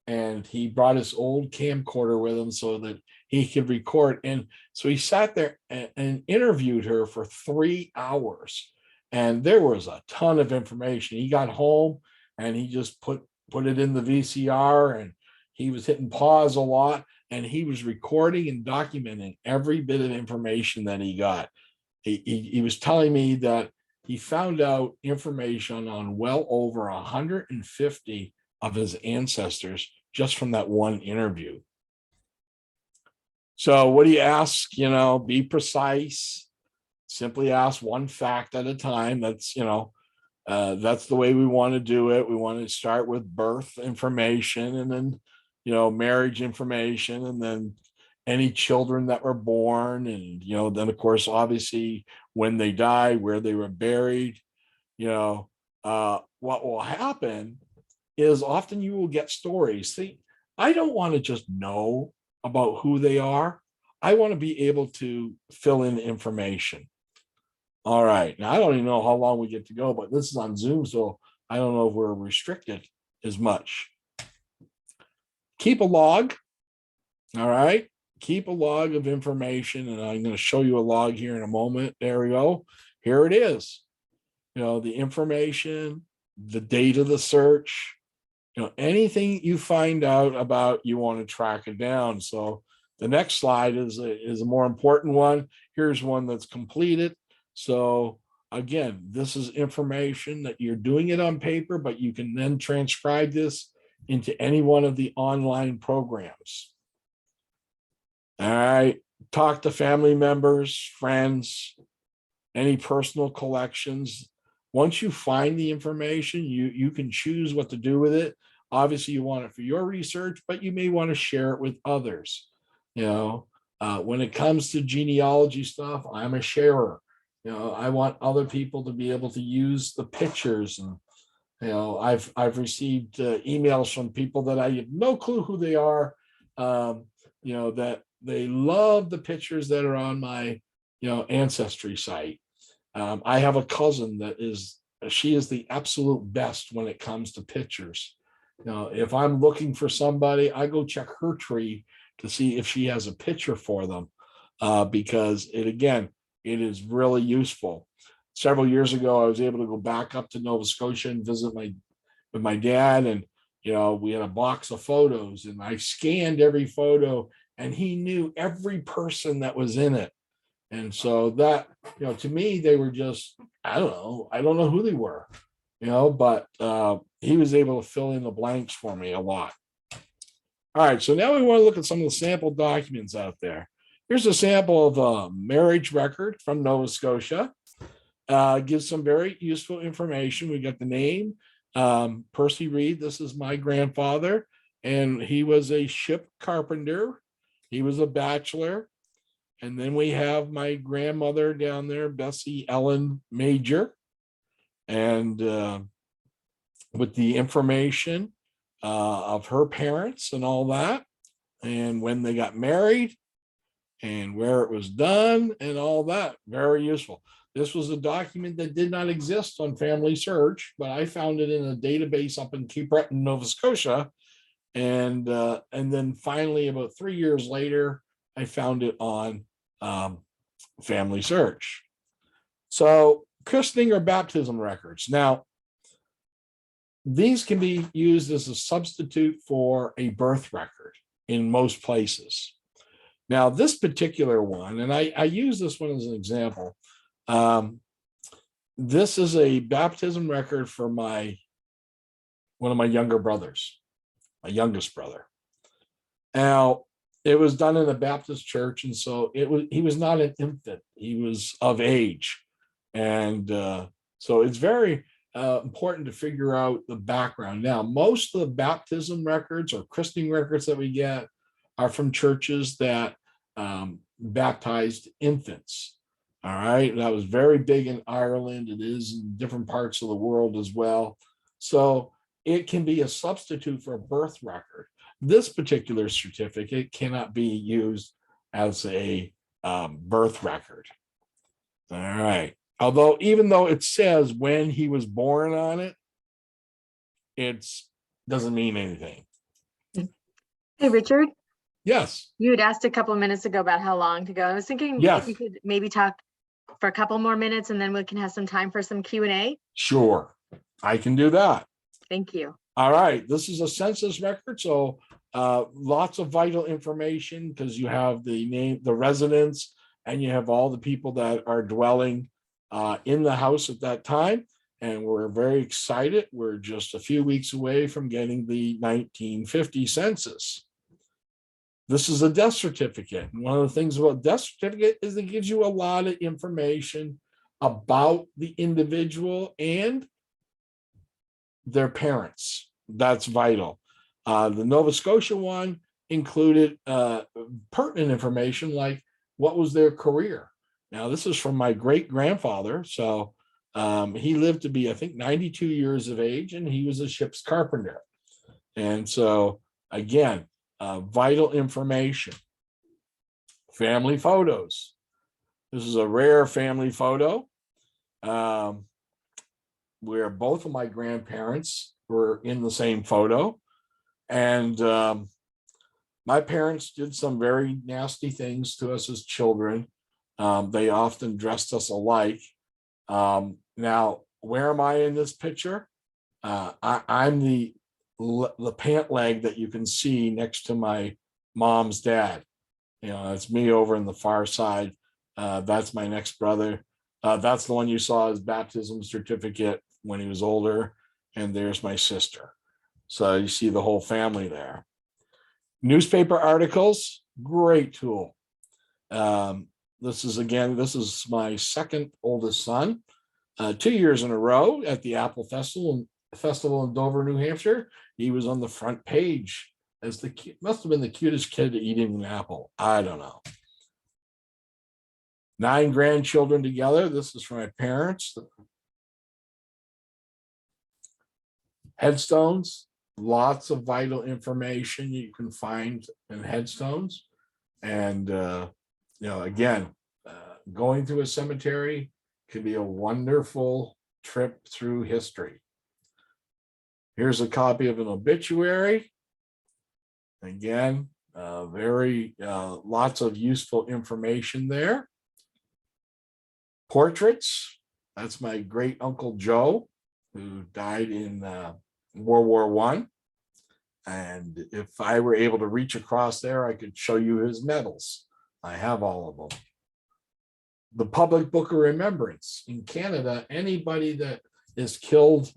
and he brought his old camcorder with him so that he could record. And so he sat there and interviewed her for 3 hours. And there was a ton of information. He got home and he just put it in the VCR, and he was hitting pause a lot, and he was recording and documenting every bit of information that he got. He was telling me that he found out information on well over 150 of his ancestors just from that one interview. So what do you ask? Be precise. Simply ask one fact at a time. That's the way we want to do it. We want to start with birth information, and then marriage information, and then any children that were born, and then of course obviously when they die, where they were buried. What will happen is often you will get stories. See, I don't want to just know about who they are. I want to be able to fill in information. All right. Now, I don't even know how long we get to go, but this is on Zoom, so I don't know if we're restricted as much. Keep a log. All right. Keep a log of information, and I'm going to show you a log here in a moment. There we go. Here it is. The information, the date of the search, anything you find out about, you want to track it down. So the next slide is a more important one. Here's one that's completed. So again, this is information that you're doing it on paper, but you can then transcribe this into any one of the online programs. All right. Talk to family members, friends, any personal collections. Once you find the information, you can choose what to do with it. Obviously, you want it for your research, but you may want to share it with others. When it comes to genealogy stuff, I'm a sharer. I want other people to be able to use the pictures, and I've received emails from people that I have no clue who they are. That they love the pictures that are on my Ancestry site. I have a cousin that she is the absolute best when it comes to pictures. If I'm looking for somebody, I go check her tree to see if she has a picture for them, because it is really useful. Several years ago, I was able to go back up to Nova Scotia and visit with my dad, and we had a box of photos, and I scanned every photo, and he knew every person that was in it. And so that, to me, they were just, I don't know who they were, but he was able to fill in the blanks for me a lot. All right, so now we want to look at some of the sample documents out there. Here's a sample of a marriage record from Nova Scotia. Gives some very useful information. We got the name, Percy Reed. This is my grandfather, and he was a ship carpenter. He was a bachelor. And then we have my grandmother down there, Bessie Ellen Major, and with the information of her parents and all that, and when they got married, and where it was done, and all that. Very useful. This was a document that did not exist on FamilySearch, but I found it in a database up in Cape Breton, Nova Scotia, And then finally, about 3 years later, I found it on FamilySearch. So christening or baptism records. Now, these can be used as a substitute for a birth record in most places. Now, this particular one, and I use this one as an example. This is a baptism record for one of my younger brothers, my youngest brother. Now, it was done in a Baptist church, and so he was not an infant; he was of age, and so it's very important to figure out the background. Now, most of the baptism records or christening records that we get are from churches that baptized infants. All right, that was very big in Ireland. It is in different parts of the world as well. So it can be a substitute for a birth record. This particular certificate cannot be used as a birth record. All right. Although, even though it says when he was born on it, it doesn't mean anything. Hey, Richard. Yes. You had asked a couple of minutes ago about how long to go. I was thinking yes. if you could maybe talk for a couple more minutes, and then we can have some time for some Q&A. Sure, I can do that. Thank you. All right. This is a census record, so lots of vital information because you have the name, the residents, and you have all the people that are dwelling in the house at that time. And we're very excited. We're just a few weeks away from getting the 1950 census. This is a death certificate. And one of the things about death certificate is it gives you a lot of information about the individual and their parents. That's vital. The Nova Scotia one included pertinent information like what was their career. Now, this is from my great-grandfather. So he lived to be, I think, 92 years of age, and he was a ship's carpenter. And so, again, vital information. Family photos. This is a rare family photo where both of my grandparents were in the same photo. And my parents did some very nasty things to us as children. They often dressed us alike. Now, where am I in this picture? I'm the pant leg that you can see next to my mom's dad. You know, that's me over in the far side. That's my next brother. That's the one you saw his baptism certificate when he was older. And there's my sister. So you see the whole family there. Newspaper articles, great tool. This is my second oldest son. 2 years in a row at the Apple Festival in Dover, New Hampshire. He was on the front page as must have been the cutest kid eating an apple. I don't know. 9 grandchildren together. This is from my parents. Headstones, lots of vital information you can find in headstones. And, again, going to a cemetery can be a wonderful trip through history. Here's a copy of an obituary. Again, lots of useful information there. Portraits. That's my great uncle Joe, who died in World War I. And if I were able to reach across there, I could show you his medals. I have all of them. The Public Book of Remembrance. In Canada, anybody that is killed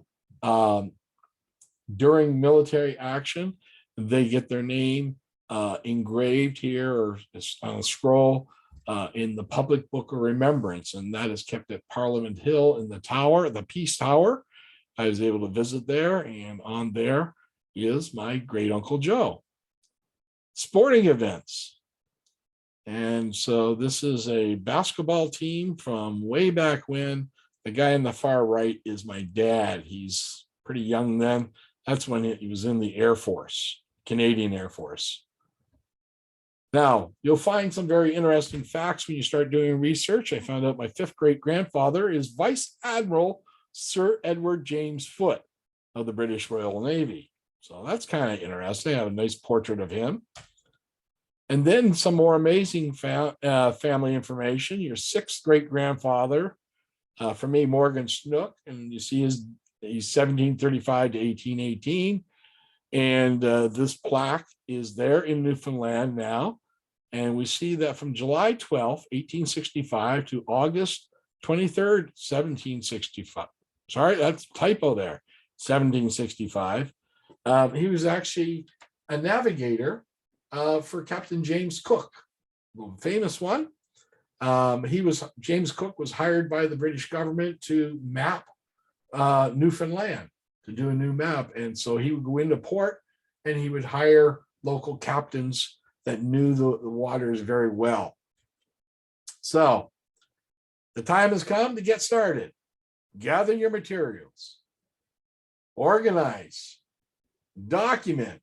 during military action, they get their name engraved here or on a scroll in the Public Book of Remembrance, and that is kept at Parliament Hill in the tower, the Peace Tower. I was able to visit there, and on there is my great uncle Joe. Sporting events. And so this is a basketball team from way back when. The guy on the far right is my dad. He's pretty young then. That's when he was in the Air Force, Canadian Air Force. Now, you'll find some very interesting facts when you start doing research. I found out my 5th great-grandfather is Vice Admiral Sir Edward James Foote of the British Royal Navy. So that's kind of interesting. I have a nice portrait of him. And then some more amazing family information. Your sixth great grandfather, for me, Morgan Snook, and you see he's 1735 to 1818. And this plaque is there in Newfoundland now. And we see that from July 12th, 1865 to August 23rd, 1765. Sorry, that's a typo there, 1765. He was actually a navigator for Captain James Cook, the famous one. James Cook was hired by the British government to map Newfoundland, to do a new map. And so he would go into port and he would hire local captains that knew the waters very well. So the time has come to get started. Gather your materials, organize, document.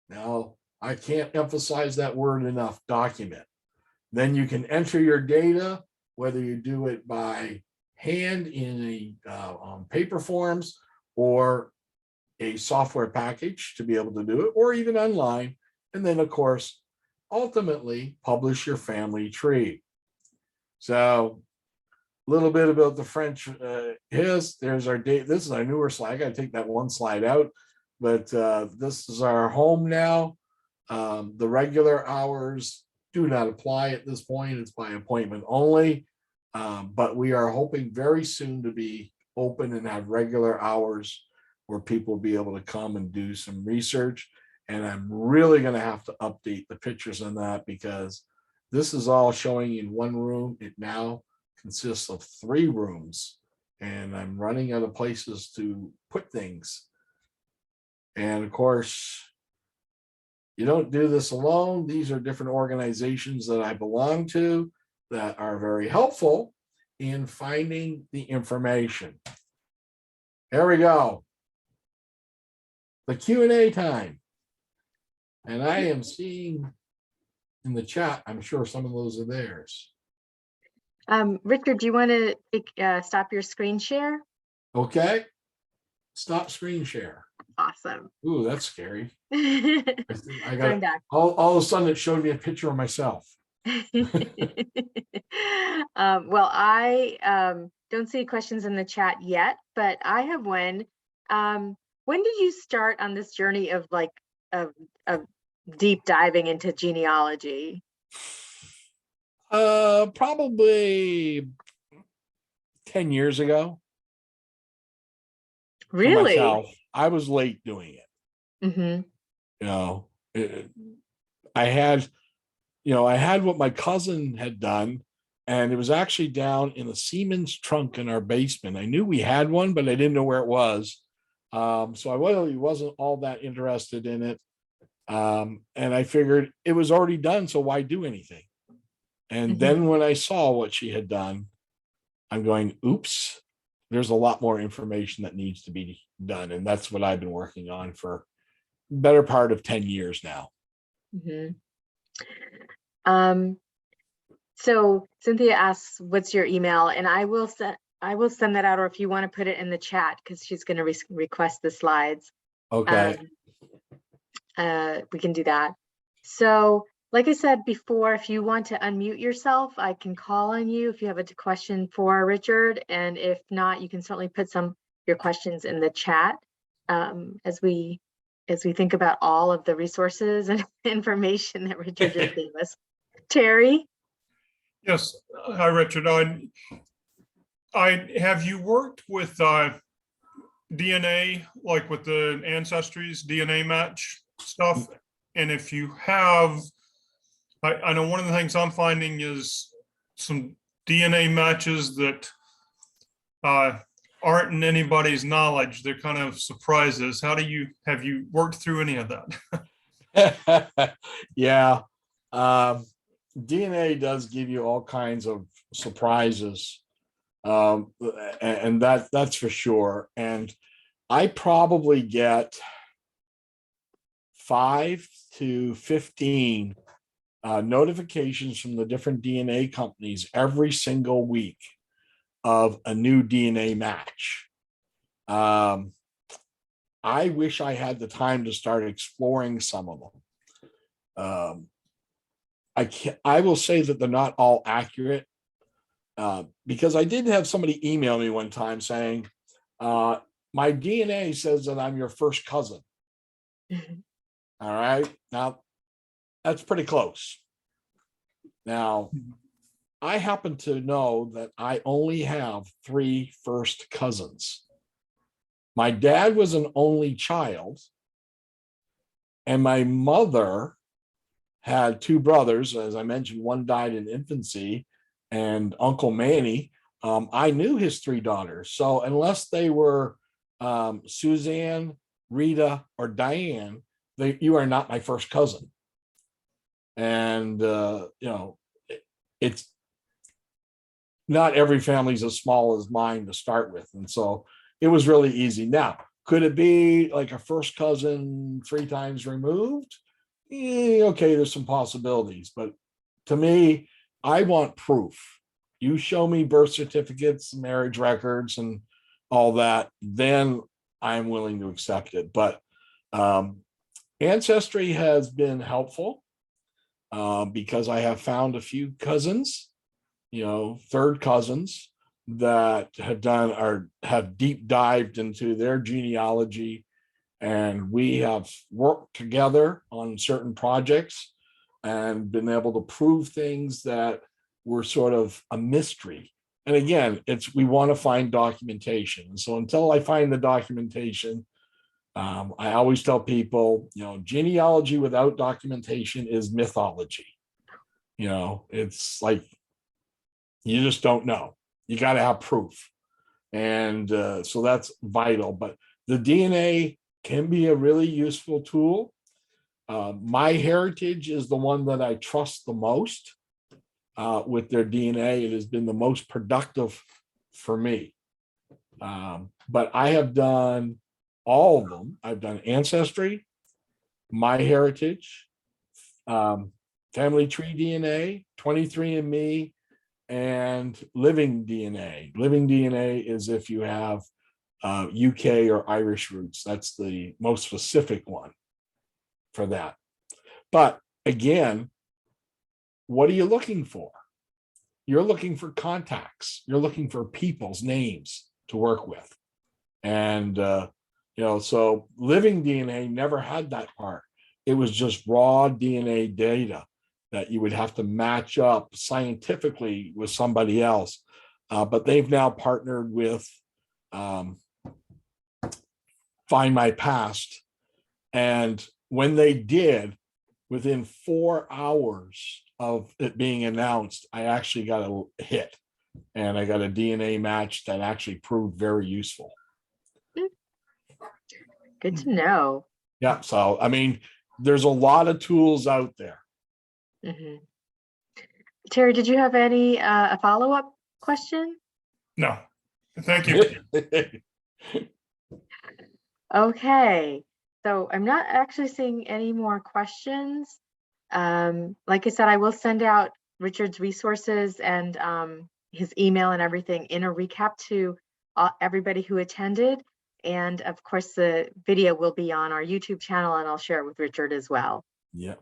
Now, I can't emphasize that word enough, document. Then you can enter your data, whether you do it by hand in on paper forms or a software package to be able to do it, or even online. And then, of course, ultimately publish your family tree. So a little bit about the French. There's our date. This is our newer slide. I got to take that one slide out, but this is our home now. The regular hours do not apply at this point. It's by appointment only, but we are hoping very soon to be open and have regular hours where people will be able to come and do some research. And I'm really going to have to update the pictures on that because this is all showing in one room. It now consists of 3 rooms, and I'm running out of places to put things. And of course, you don't do this alone. These are different organizations that I belong to that are very helpful in finding the information. Here we go. The Q&A time. And I am seeing in the chat, I'm sure some of those are theirs. Richard, do you want to stop your screen share? Okay. Stop screen share. Awesome. Ooh, that's scary. I'm I got back. all of a sudden it showed me a picture of myself. Well, I don't see questions in the chat yet, but I have one. When did you start on this journey of of deep diving into genealogy? Probably 10 years ago. Really? For myself, I was late doing it. Mm-hmm. You know, I had what my cousin had done, and it was actually down in a Siemens trunk in our basement. I knew we had one, but I didn't know where it was. So I really wasn't all that interested in it. And I figured it was already done, so why do anything? And then when I saw what she had done, I'm going, oops, there's a lot more information that needs to be done. And that's what I've been working on for better part of 10 years now. So Cynthia asks, what's your email? And I will send that out, or if you want to put it in the chat, because she's going to request the slides. Okay. We can do that. So like I said before, if you want to unmute yourself, I can call on you if you have a question for Richard. And if not, you can certainly put your questions in the chat as we think about all of the resources and information that Richard just gave us. Terry? Yes. Hi, Richard. Have you worked with DNA, like with the Ancestry's DNA match stuff? And if you have, I know one of the things I'm finding is some DNA matches that aren't in anybody's knowledge. They're kind of surprises. Have you worked through any of that? Yeah. DNA does give you all kinds of surprises. And that's for sure. And I probably get 5 to 15 notifications from the different DNA companies every single week of a new DNA match. I wish I had the time to start exploring some of them. I will say that they're not all accurate, because I did have somebody email me one time saying, my DNA says that I'm your first cousin. All right. Now, that's pretty close. Now, I happen to know that I only have 3 first cousins. My dad was an only child, and my mother had 2 brothers. As I mentioned, one died in infancy, and Uncle Manny, I knew his 3 daughters. So unless they were Suzanne, Rita, or Diane, you are not my first cousin. And, it's not every family's as small as mine to start with. And so it was really easy. Now, could it be like a first cousin 3 times removed? Okay, there's some possibilities. But to me, I want proof. You show me birth certificates, marriage records, and all that, then I'm willing to accept it. But Ancestry has been helpful, because I have found a few cousins, third cousins that have deep dived into their genealogy, and we have worked together on certain projects and been able to prove things that were sort of a mystery. And again, we want to find documentation. So until I find the documentation, I always tell people, genealogy without documentation is mythology. It's like, you just don't know. You got to have proof. And so that's vital. But the DNA can be a really useful tool. MyHeritage is the one that I trust the most with their DNA. It has been the most productive for me. But I have done all of them. I've done Ancestry, MyHeritage, Family Tree DNA, 23andMe, and Living DNA. Living DNA is if you have UK or Irish roots. That's the most specific one for that. But again, what are you looking for? You're looking for contacts. You're looking for people's names to work with. And, so Living DNA never had that part. It was just raw DNA data that you would have to match up scientifically with somebody else. But they've now partnered with Find My Past. And when they did, within 4 hours of it being announced, I actually got a hit, and I got a DNA match that actually proved very useful. Good to know. Yeah. So, I mean, there's a lot of tools out there. Mm-hmm. Terry, did you have any a follow-up question? No, thank you. Okay, so I'm not actually seeing any more questions. Like I said, I will send out Richard's resources and his email and everything in a recap to everybody who attended. And of course, the video will be on our YouTube channel, and I'll share it with Richard as well. Yeah.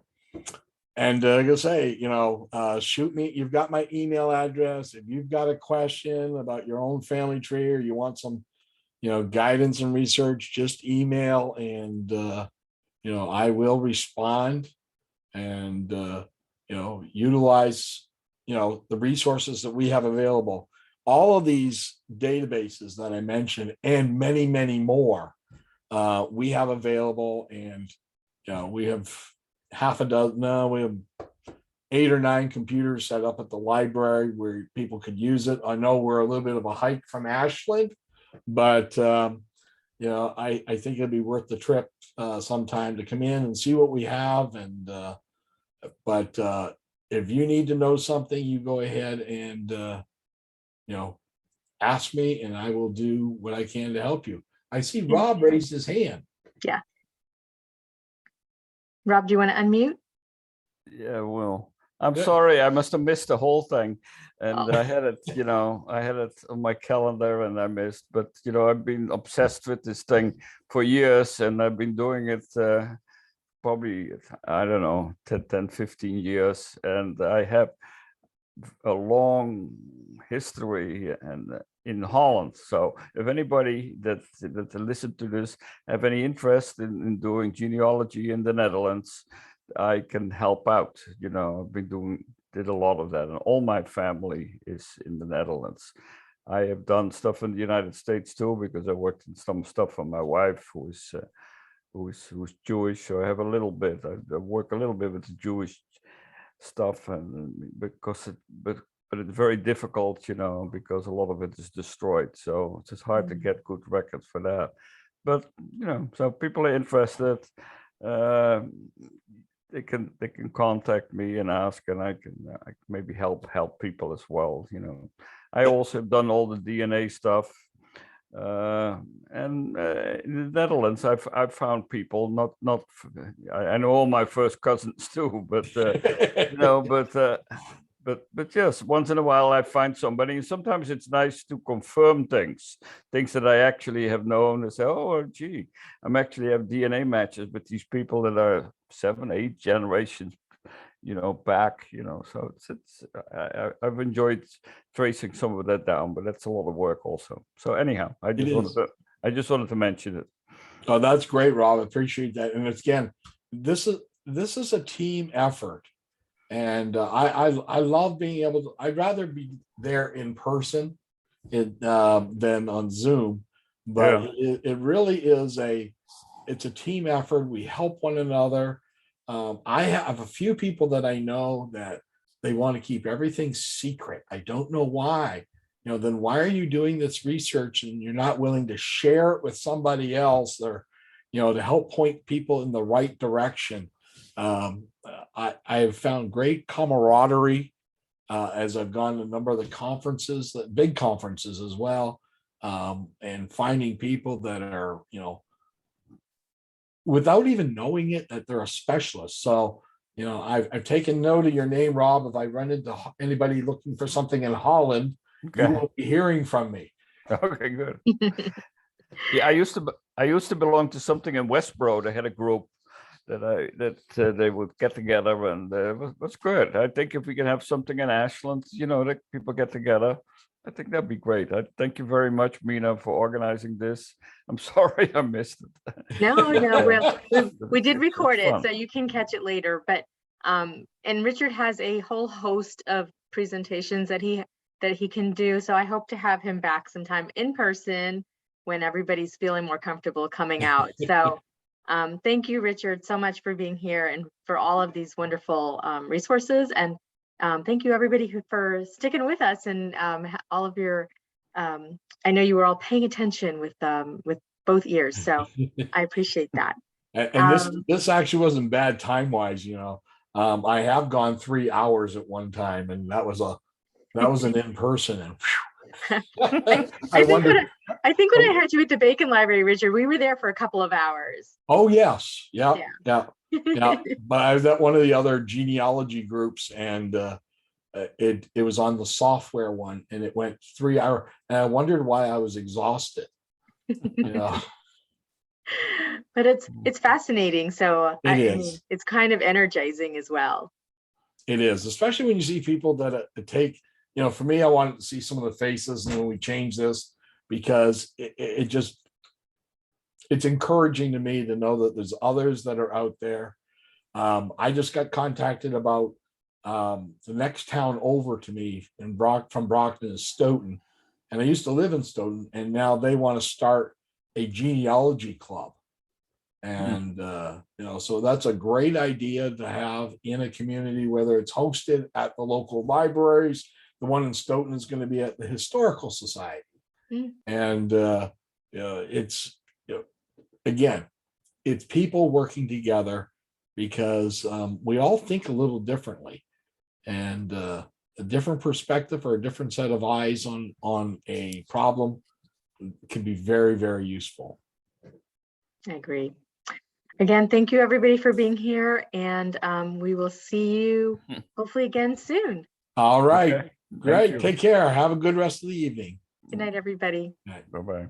And like I say, shoot me. You've got my email address. If you've got a question about your own family tree, or you want some, guidance and research, just email, and I will respond, and utilize the resources that we have available. All of these databases that I mentioned, and many, many more, we have available. And we have we have 8 or 9 computers set up at the library where people could use it. I know we're a little bit of a hike from Ashland, but I think it'd be worth the trip sometime to come in and see what we have. And but if you need to know something, you go ahead and ask me, and I will do what I can to help you. I see Rob raised his hand. Yeah. Rob, do you want to unmute? Yeah, well, I'm Yeah. sorry, I must have missed the whole thing. And Oh. I had it, I had it on my calendar and I missed. But, I've been obsessed with this thing for years and I've been doing it probably, I don't know, 10, 15 years. And I have a long history and in Holland. So if anybody that listened to this have any interest in doing genealogy in the Netherlands, I can help out. I've been did a lot of that, and all my family is in the Netherlands. I have done stuff in the United States too, because I worked in some stuff for my wife who's Jewish. So I have a little bit. I work a little bit with the Jewish stuff, and but it's very difficult, because a lot of it is destroyed. So it's just hard to get good records for that. But so people are interested. They can contact me and ask, and I can maybe help people as well. I also have done all the DNA stuff, and in the Netherlands, I've found people. Not I know all my first cousins too, but but yes, once in a while I find somebody, and sometimes it's nice to confirm things that I actually have known, and say, oh, gee, I'm actually have DNA matches with these people that are 7, 8 generations, back, so I've enjoyed tracing some of that down, but that's a lot of work also. So anyhow, I just wanted to mention it. Oh, that's great, Rob. I appreciate that. And again, this is a team effort. And I love being able to. I'd rather be there in person than on Zoom, but it really is it's a team effort. We help one another. I have a few people that I know that they want to keep everything secret. I don't know why. Then why are you doing this research and you're not willing to share it with somebody else, or to help point people in the right direction? I have found great camaraderie as I've gone to a number of the conferences, big conferences as well, and finding people that are, without even knowing it, that they're a specialist. So, I've taken note of your name, Rob. If I run into anybody looking for something in Holland, you will be hearing from me. Okay, good. Yeah, I used to belong to something in Westboro. They had a group that they would get together, and was good. I think if we can have something in Ashland, that people get together, I think that'd be great. I thank you very much, Mina, for organizing this. I'm sorry I missed it. No, we did record it, fun. so you can catch it later. But and Richard has a whole host of presentations that he can do. So I hope to have him back sometime in person when everybody's feeling more comfortable coming out. So thank you, Richard, so much for being here and for all of these wonderful resources. And thank you, everybody, for sticking with us and all of your. I know you were all paying attention with both ears, so I appreciate that. And this actually wasn't bad time wise. I have gone 3 hours at one time, and that was an in person. And I think when I had you at the Bacon Library, Richard, we were there for a couple of hours. Oh yes, yeah. But I was at one of the other genealogy groups, and it was on the software one, and it went 3 hours, and I wondered why I was exhausted. But it's fascinating. So it is. It's kind of energizing as well. It is, especially when you see people that take. For me, I wanted to see some of the faces, and when we change this, because it's encouraging to me to know that there's others that are out there. I just got contacted about the next town over to me from Brockton is Stoughton, and I used to live in Stoughton, and now they want to start a genealogy club. And so that's a great idea to have in a community, whether it's hosted at the local libraries. The one in Stoughton is going to be at the Historical Society. And it's again, it's people working together, because we all think a little differently, and a different perspective or a different set of eyes on a problem can be very, very useful. I agree. Again, thank you everybody for being here, and we will see you hopefully again soon. All right. Okay, thank Great. you. Take care. Have a good rest of the evening. Good night, everybody. Good night. Bye-bye.